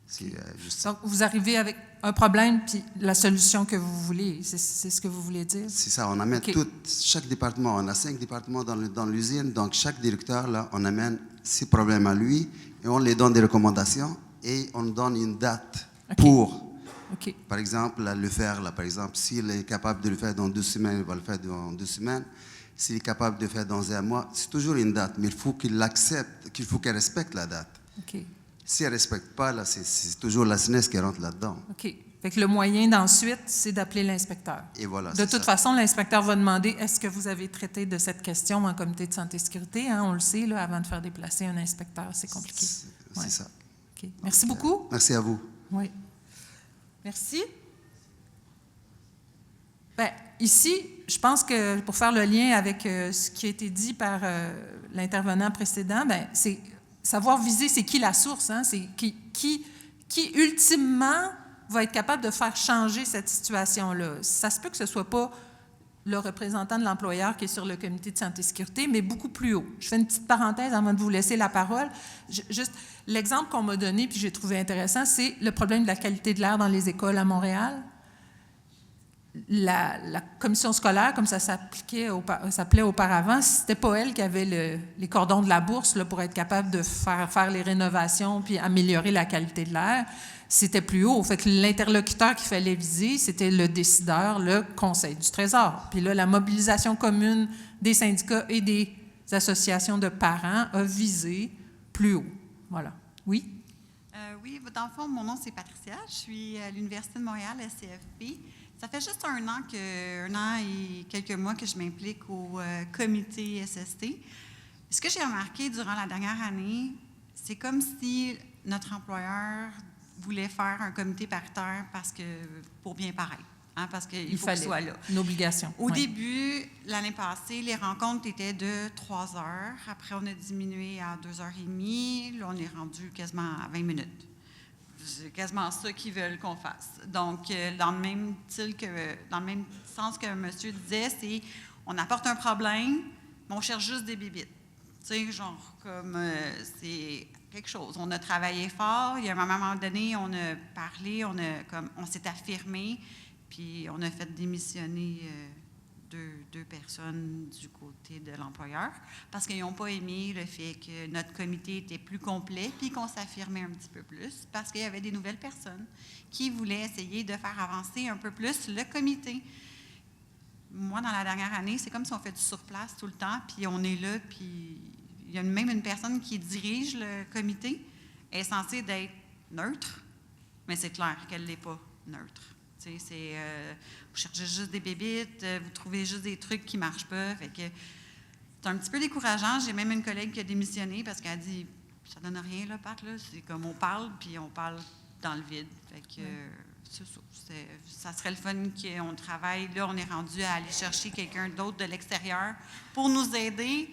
C'est juste ça. Donc, vous arrivez avec un problème, puis la solution que vous voulez, c'est ce que vous voulez dire? C'est ça, on amène chaque département, on a 5 départements dans l'usine, donc chaque directeur, là, on amène ses problèmes à lui, et on lui donne des recommandations, et on donne une date pour, par exemple, là, le faire, là, par exemple, s'il est capable de le faire dans 2 semaines, il va le faire dans 2 semaines. S'il est capable de le faire dans 1 mois, c'est toujours une date, mais il faut qu'il l'accepte, qu'il faut qu'elle respecte la date. Si elle ne respecte pas, là, c'est toujours la SNES qui rentre là-dedans. OK. Fait que le moyen d'ensuite, c'est d'appeler l'inspecteur. Et voilà, de toute façon, l'inspecteur va demander, est-ce que vous avez traité de cette question en comité de santé et sécurité? Hein, on le sait, là, avant de faire déplacer un inspecteur, c'est compliqué. C'est ça. OK. Merci beaucoup. Merci à vous. Oui. Merci. Bien, ici, je pense que pour faire le lien avec ce qui a été dit par l'intervenant précédent, bien, c'est savoir viser c'est qui la source, hein? C'est qui ultimement va être capable de faire changer cette situation-là. Ça se peut que ce ne soit pas le représentant de l'employeur qui est sur le comité de santé et sécurité, mais beaucoup plus haut. Je fais une petite parenthèse avant de vous laisser la parole. Juste, l'exemple qu'on m'a donné, puis j'ai trouvé intéressant, c'est le problème de la qualité de l'air dans les écoles à Montréal. La commission scolaire, comme ça s'appelait auparavant, si ce n'était pas elle qui avait les cordons de la bourse là, pour être capable de faire les rénovations puis améliorer la qualité de l'air, c'était plus haut. Fait que l'interlocuteur qu'il fallait viser, c'était le décideur, le Conseil du Trésor. Puis là, la mobilisation commune des syndicats et des associations de parents a visé plus haut. Voilà. Oui? Oui, dans le fond, mon nom, c'est Patricia. Je suis à l'Université de Montréal, SCFP. Ça fait juste un an et quelques mois que je m'implique au comité SST. Ce que j'ai remarqué durant la dernière année, c'est comme si notre employeur voulait faire un comité paritaire pour bien paraître, hein, parce qu'il faut qu'il soit là. Une obligation. Au début, l'année passée, les rencontres étaient de 3 heures. Après, on a diminué à 2h30. Là, on est rendu quasiment à 20 minutes. C'est quasiment ça qu'ils veulent qu'on fasse. Donc, dans le même sens que monsieur disait, c'est on apporte un problème, mais on cherche juste des bébites. Tu sais, genre, comme c'est quelque chose. On a travaillé fort. Il y a un moment donné, on a parlé, on s'est affirmé, puis on a fait démissionner deux personnes du côté de l'employeur parce qu'ils n'ont pas aimé le fait que notre comité était plus complet puis qu'on s'affirmait un petit peu plus parce qu'il y avait des nouvelles personnes qui voulaient essayer de faire avancer un peu plus le comité. Moi, dans la dernière année, c'est comme si on fait du surplace tout le temps, puis on est là, puis il y a même une personne qui dirige le comité. Elle est censée d'être neutre, mais c'est clair qu'elle ne l'est pas neutre. Vous cherchez juste des bébites, vous trouvez juste des trucs qui ne marchent pas. Fait que c'est un petit peu décourageant. J'ai même une collègue qui a démissionné parce qu'elle a dit « ça ne donne rien, là, Pat, là. C'est comme on parle, puis on parle dans le vide. » Fait que c'est ça. Ça serait le fun qu'on travaille. Là, on est rendu à aller chercher quelqu'un d'autre de l'extérieur pour nous aider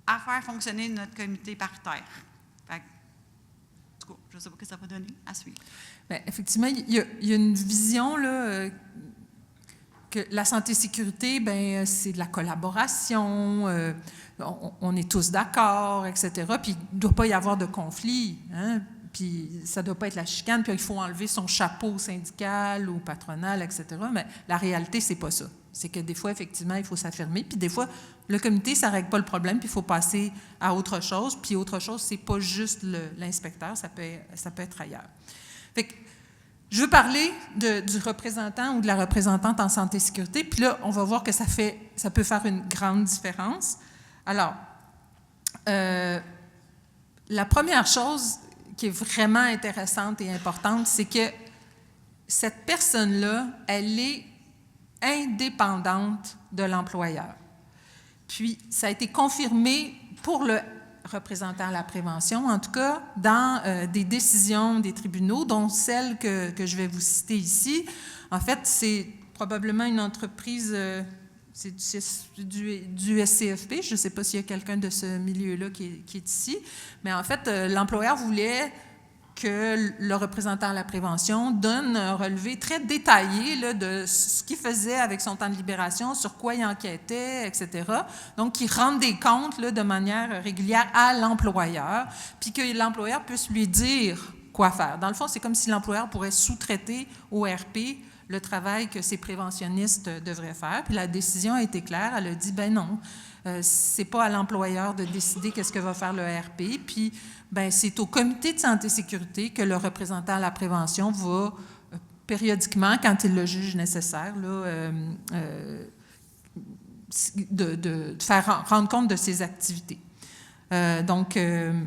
à faire fonctionner notre comité paritaire. Fait que, en tout cas, je ne sais pas ce que ça va donner. À suivre. Bien, effectivement, il y a une vision là, que la santé-sécurité, bien, c'est de la collaboration, on est tous d'accord, etc. Puis il ne doit pas y avoir de conflit, hein? Puis ça ne doit pas être la chicane, puis il faut enlever son chapeau syndical ou patronal, etc. Mais la réalité, c'est pas ça. C'est que des fois, effectivement, il faut s'affirmer, puis des fois, le comité, ça ne règle pas le problème, puis il faut passer à autre chose. Puis autre chose, c'est pas juste l'inspecteur, ça peut être ailleurs. Fait que, je veux parler du représentant ou de la représentante en santé et sécurité, puis là, on va voir que ça peut faire une grande différence. Alors, la première chose qui est vraiment intéressante et importante, c'est que cette personne-là, elle est indépendante de l'employeur. Puis, ça a été confirmé pour le représentant à la prévention, en tout cas, dans des décisions des tribunaux, dont celle que je vais vous citer ici. En fait, c'est probablement une entreprise, c'est du SCFP, je ne sais pas s'il y a quelqu'un de ce milieu-là qui est ici, mais en fait, l'employeur voulait que le représentant à la prévention donne un relevé très détaillé là, de ce qu'il faisait avec son temps de libération, sur quoi il enquêtait, etc. Donc, qu'il rende des comptes là, de manière régulière à l'employeur, puis que l'employeur puisse lui dire quoi faire. Dans le fond, c'est comme si l'employeur pourrait sous-traiter au RP le travail que ces préventionnistes devraient faire. Puis la décision a été claire, elle a dit, ben non, c'est pas à l'employeur de décider qu'est-ce que va faire le RP, puis ben c'est au comité de santé et sécurité que le représentant à la prévention va périodiquement, quand il le juge nécessaire, là, de faire rendre compte de ses activités. Donc, ben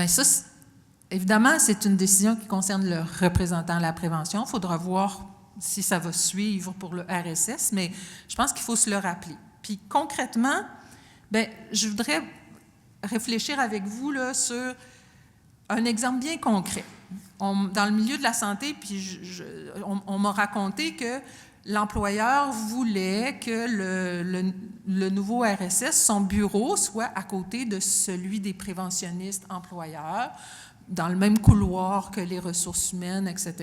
ça, évidemment, c'est une décision qui concerne le représentant à la prévention. Il faudra voir si ça va suivre pour le RSS, mais je pense qu'il faut se le rappeler. Puis concrètement, bien, je voudrais réfléchir avec vous là, sur un exemple bien concret. Dans le milieu de la santé, puis on m'a raconté que l'employeur voulait que le nouveau RSS, son bureau, soit à côté de celui des préventionnistes employeurs, dans le même couloir que les ressources humaines, etc.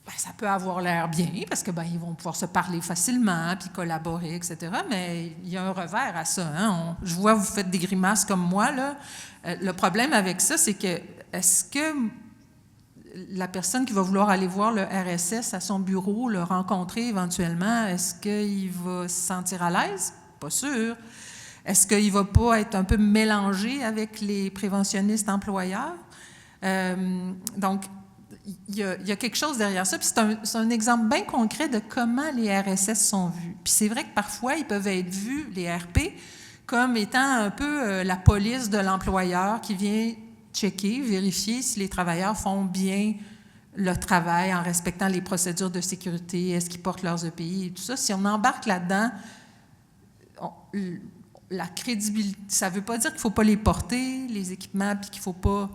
Bien, ça peut avoir l'air bien, parce que ben, ils vont pouvoir se parler facilement, puis collaborer, etc., mais il y a un revers à ça. Hein? Je vois, vous faites des grimaces comme moi, là. Le problème avec ça, c'est que, est-ce que la personne qui va vouloir aller voir le RSS à son bureau, le rencontrer éventuellement, est-ce qu'il va se sentir à l'aise? Pas sûr. Est-ce qu'il ne va pas être un peu mélangé avec les préventionnistes employeurs? Donc, il y a quelque chose derrière ça. Puis c'est un exemple bien concret de comment les RSS sont vus. Puis c'est vrai que parfois, ils peuvent être vus, les RP, comme étant un peu la police de l'employeur qui vient checker, vérifier si les travailleurs font bien le travail en respectant les procédures de sécurité, est-ce qu'ils portent leurs EPI et tout ça. Si on embarque là-dedans, la crédibilité, ça ne veut pas dire qu'il ne faut pas les porter, les équipements, puis qu'il ne faut pas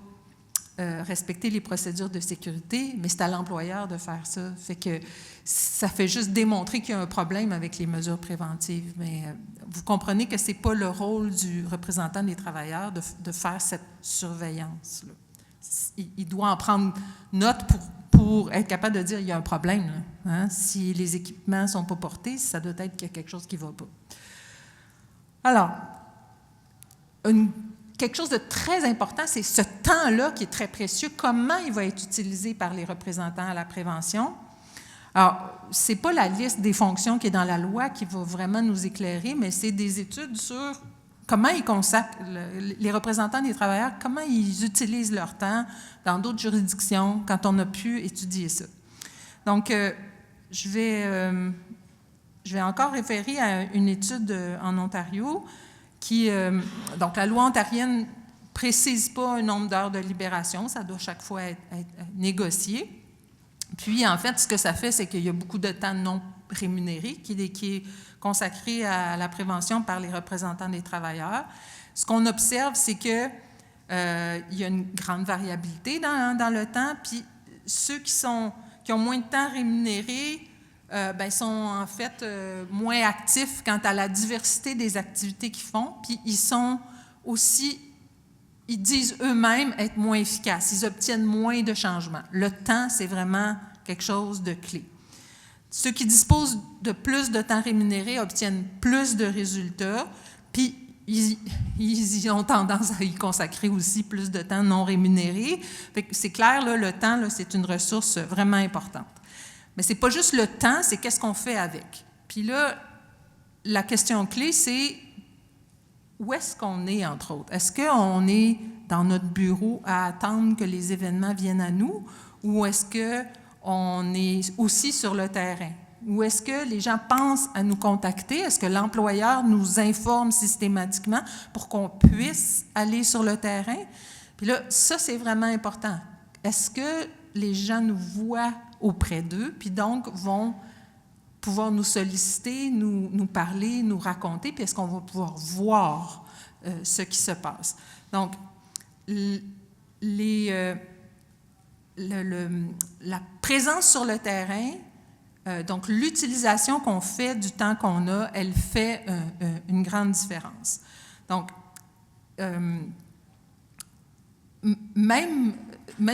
respecter les procédures de sécurité, mais c'est à l'employeur de faire ça. Fait que ça fait juste démontrer qu'il y a un problème avec les mesures préventives. Mais vous comprenez que ce n'est pas le rôle du représentant des travailleurs de faire cette surveillance-là. Il doit en prendre note pour être capable de dire qu'il y a un problème. Là, hein? Si les équipements ne sont pas portés, ça doit être qu'il y a quelque chose qui ne va pas. Alors, quelque chose de très important, c'est ce temps-là qui est très précieux. Comment il va être utilisé par les représentants à la prévention? Alors, ce n'est pas la liste des fonctions qui est dans la loi qui va vraiment nous éclairer, mais c'est des études sur comment ils consacrent, les représentants des travailleurs, comment ils utilisent leur temps dans d'autres juridictions quand on a pu étudier ça. Donc, je vais encore référer à une étude en Ontario qui, donc la loi ontarienne ne précise pas un nombre d'heures de libération, ça doit chaque fois être négocié. Puis, en fait, ce que ça fait, c'est qu'il y a beaucoup de temps non rémunéré qui est consacré à la prévention par les représentants des travailleurs. Ce qu'on observe, c'est qu'il y a une grande variabilité dans le temps, puis ceux qui ont moins de temps rémunéré sont en fait moins actifs quant à la diversité des activités qu'ils font, puis ils sont aussi, ils disent eux-mêmes être moins efficaces, ils obtiennent moins de changements. Le temps, c'est vraiment quelque chose de clé. Ceux qui disposent de plus de temps rémunéré obtiennent plus de résultats, puis ils ont tendance à y consacrer aussi plus de temps non rémunéré. Fait que c'est clair, là, le temps, là, c'est une ressource vraiment importante. Mais ce n'est pas juste le temps, c'est qu'est-ce qu'on fait avec. Puis là, la question clé, c'est où est-ce qu'on est, entre autres? Est-ce qu'on est dans notre bureau à attendre que les événements viennent à nous, ou est-ce qu'on est aussi sur le terrain? Ou est-ce que les gens pensent à nous contacter? Est-ce que l'employeur nous informe systématiquement pour qu'on puisse aller sur le terrain? Puis là, ça, c'est vraiment important. Est-ce que les gens nous voient auprès d'eux, puis donc vont pouvoir nous solliciter, nous parler, nous raconter, puis est-ce qu'on va pouvoir voir ce qui se passe. Donc, la présence sur le terrain, donc l'utilisation qu'on fait du temps qu'on a, elle fait une grande différence. Donc, même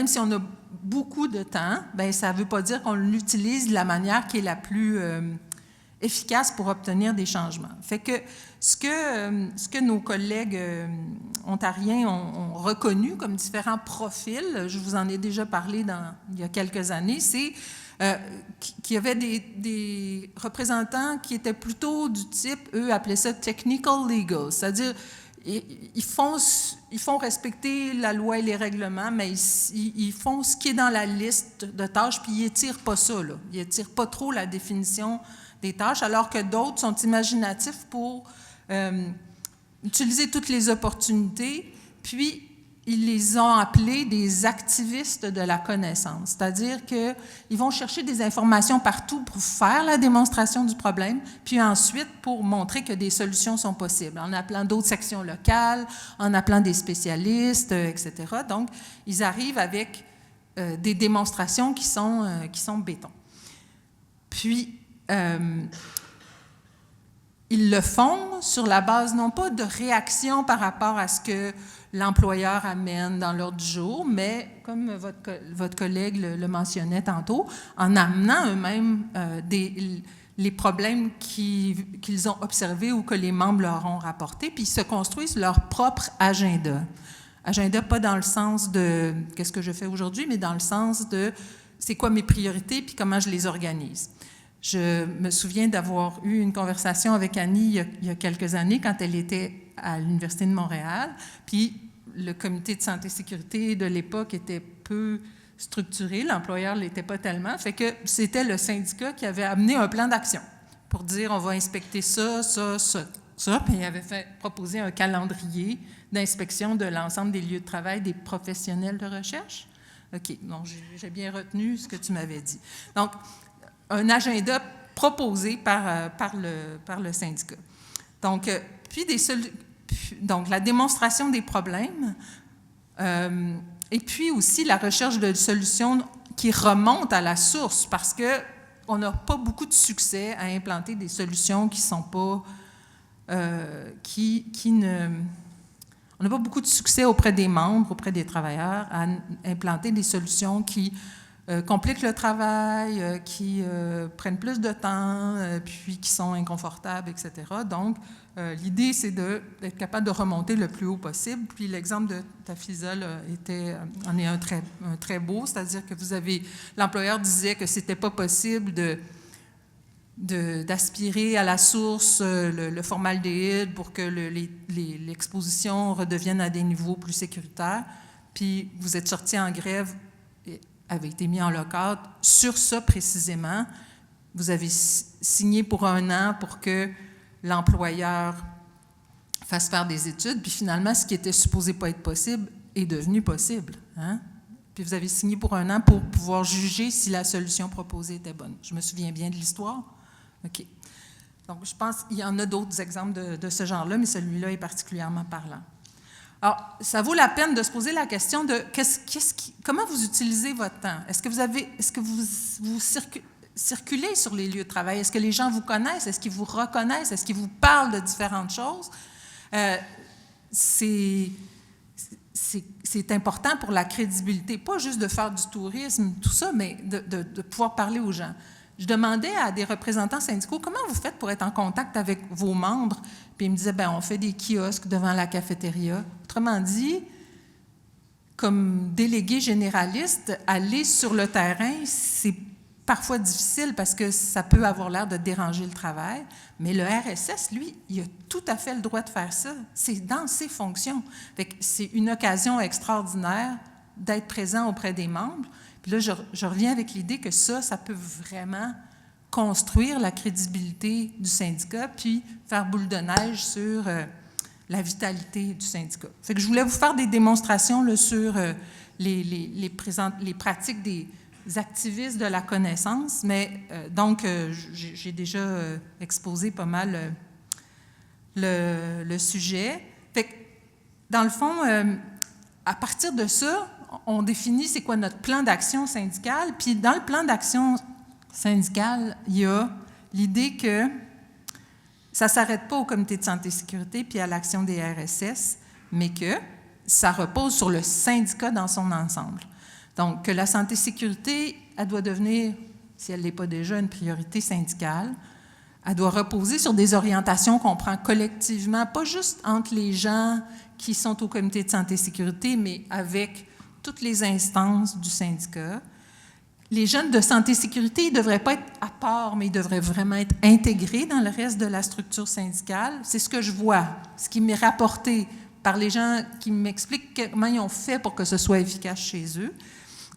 si on a beaucoup de temps, bien, ça ne veut pas dire qu'on l'utilise de la manière qui est la plus efficace pour obtenir des changements. Fait que ce que nos collègues ontariens ont reconnu comme différents profils, je vous en ai déjà parlé il y a quelques années, c'est qu'il y avait des représentants qui étaient plutôt du type, eux appelaient ça « technical legal », c'est-à-dire ils font respecter la loi et les règlements, mais ils font ce qui est dans la liste de tâches, puis ils n'étirent pas ça, là. Ils n'étirent pas trop la définition des tâches, alors que d'autres sont imaginatifs pour utiliser toutes les opportunités, puis ils les ont appelés des activistes de la connaissance, c'est-à-dire qu'ils vont chercher des informations partout pour faire la démonstration du problème, puis ensuite pour montrer que des solutions sont possibles, en appelant d'autres sections locales, en appelant des spécialistes, etc. Donc, ils arrivent avec des démonstrations qui sont béton. Puis, ils le font sur la base non pas de réaction par rapport à ce que l'employeur amène dans l'ordre du jour, mais comme votre collègue le mentionnait tantôt, en amenant eux-mêmes les problèmes qu'ils ont observés ou que les membres leur ont rapportés, puis ils se construisent leur propre agenda. Agenda pas dans le sens de « qu'est-ce que je fais aujourd'hui », mais dans le sens de « c'est quoi mes priorités, puis comment je les organise ». Je me souviens d'avoir eu une conversation avec Annie il y a quelques années quand elle était à l'Université de Montréal, puis le comité de santé et sécurité de l'époque était peu structuré, l'employeur ne l'était pas tellement, fait que c'était le syndicat qui avait amené un plan d'action pour dire on va inspecter ça, puis il avait proposé un calendrier d'inspection de l'ensemble des lieux de travail des professionnels de recherche. OK, donc j'ai bien retenu ce que tu m'avais dit. Donc, un agenda proposé par le syndicat. Donc, donc, la démonstration des problèmes et puis aussi la recherche de solutions qui remontent à la source parce qu'on n'a pas beaucoup de succès à implanter des solutions qui ne sont pas... on n'a pas beaucoup de succès auprès des membres, auprès des travailleurs, à implanter des solutions qui compliquent le travail, qui prennent plus de temps, puis qui sont inconfortables, etc. Donc, l'idée, c'est d'être capable de remonter le plus haut possible. Puis l'exemple de Tafisa en est un très beau, c'est-à-dire que l'employeur disait que c'était pas possible d'aspirer à la source le formaldéhyde pour que l'exposition redevienne à des niveaux plus sécuritaires. Puis vous êtes sorti en grève, avait été mis en lockout sur ça précisément. Vous avez signé pour 1 an pour que l'employeur fasse faire des études, puis finalement, ce qui était supposé pas être possible est devenu possible. Hein? Puis vous avez signé pour 1 an pour pouvoir juger si la solution proposée était bonne. Je me souviens bien de l'histoire? OK. Donc, je pense qu'il y en a d'autres exemples de ce genre-là, mais celui-là est particulièrement parlant. Alors, ça vaut la peine de se poser la question de comment vous utilisez votre temps? Est-ce que vous circulez sur les lieux de travail? Est-ce que les gens vous connaissent? Est-ce qu'ils vous reconnaissent? Est-ce qu'ils vous parlent de différentes choses? C'est important pour la crédibilité, pas juste de faire du tourisme, tout ça, mais de pouvoir parler aux gens. Je demandais à des représentants syndicaux, comment vous faites pour être en contact avec vos membres? Puis ils me disaient, bien, on fait des kiosques devant la cafétéria. Autrement dit, comme délégué généraliste, aller sur le terrain, c'est parfois difficile parce que ça peut avoir l'air de déranger le travail, mais le RSS, lui, il a tout à fait le droit de faire ça. C'est dans ses fonctions. Fait que c'est une occasion extraordinaire d'être présent auprès des membres. Puis là, je reviens avec l'idée que ça peut vraiment construire la crédibilité du syndicat puis faire boule de neige sur la vitalité du syndicat. Fait que je voulais vous faire des démonstrations là, sur les pratiques activistes de la connaissance, mais donc j'ai déjà exposé pas mal le sujet. Fait que, dans le fond, à partir de ça, on définit c'est quoi notre plan d'action syndical, puis dans le plan d'action syndical, il y a l'idée que ça ne s'arrête pas au comité de santé et sécurité puis à l'action des RSS, mais que ça repose sur le syndicat dans son ensemble. Donc, que la santé et sécurité, elle doit devenir, si elle ne l'est pas déjà, une priorité syndicale. Elle doit reposer sur des orientations qu'on prend collectivement, pas juste entre les gens qui sont au comité de santé et sécurité, mais avec toutes les instances du syndicat. Les jeunes de santé et sécurité, ils ne devraient pas être à part, mais ils devraient vraiment être intégrés dans le reste de la structure syndicale. C'est ce que je vois, ce qui m'est rapporté par les gens qui m'expliquent comment ils ont fait pour que ce soit efficace chez eux.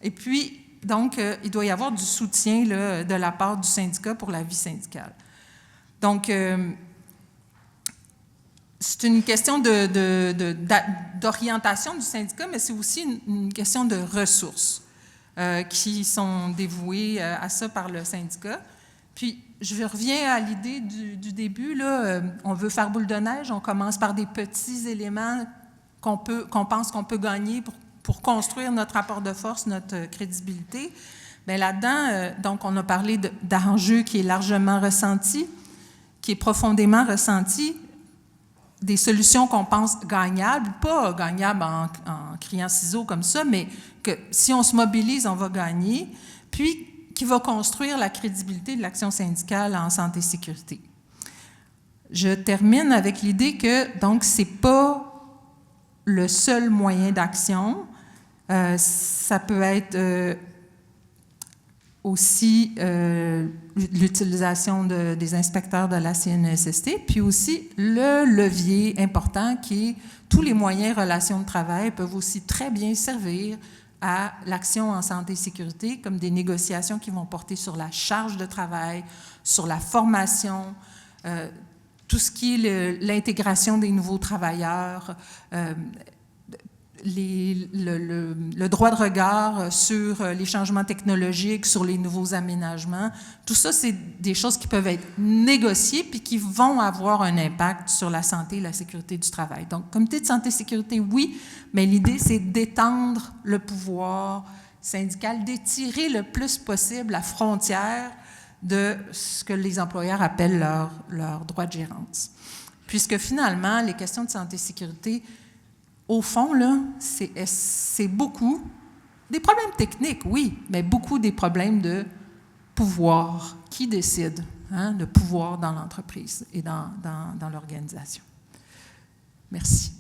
Et puis, donc, il doit y avoir du soutien là, de la part du syndicat pour la vie syndicale. Donc, c'est une question d'orientation du syndicat, mais c'est aussi une question de ressources qui sont dévouées à ça par le syndicat. Puis, je reviens à l'idée du début. Là, on veut faire boule de neige, on commence par des petits éléments qu'on pense qu'on peut gagner pour construire notre rapport de force, notre crédibilité. Bien, là-dedans, donc, on a parlé d'enjeux qui est largement ressenti, qui est profondément ressenti, des solutions qu'on pense gagnables, pas gagnables en criant ciseaux comme ça, mais que si on se mobilise, on va gagner, puis qui va construire la crédibilité de l'action syndicale en santé et sécurité. Je termine avec l'idée que, donc, ce n'est pas le seul moyen d'action. Ça peut être aussi l'utilisation des inspecteurs de la CNESST, puis aussi le levier important qui est tous les moyens relations de travail peuvent aussi très bien servir à l'action en santé et sécurité, comme des négociations qui vont porter sur la charge de travail, sur la formation, tout ce qui est l'intégration des nouveaux travailleurs, le droit de regard sur les changements technologiques, sur les nouveaux aménagements. Tout ça, c'est des choses qui peuvent être négociées puis qui vont avoir un impact sur la santé et la sécurité du travail. Donc, comité de santé et sécurité, oui, mais l'idée, c'est d'étendre le pouvoir syndical, d'étirer le plus possible la frontière de ce que les employeurs appellent leur droit de gérance. Puisque finalement, les questions de santé et sécurité, au fond, là, c'est beaucoup des problèmes techniques, oui, mais beaucoup des problèmes de pouvoir. Qui décide de pouvoir dans l'entreprise et dans l'organisation? Merci.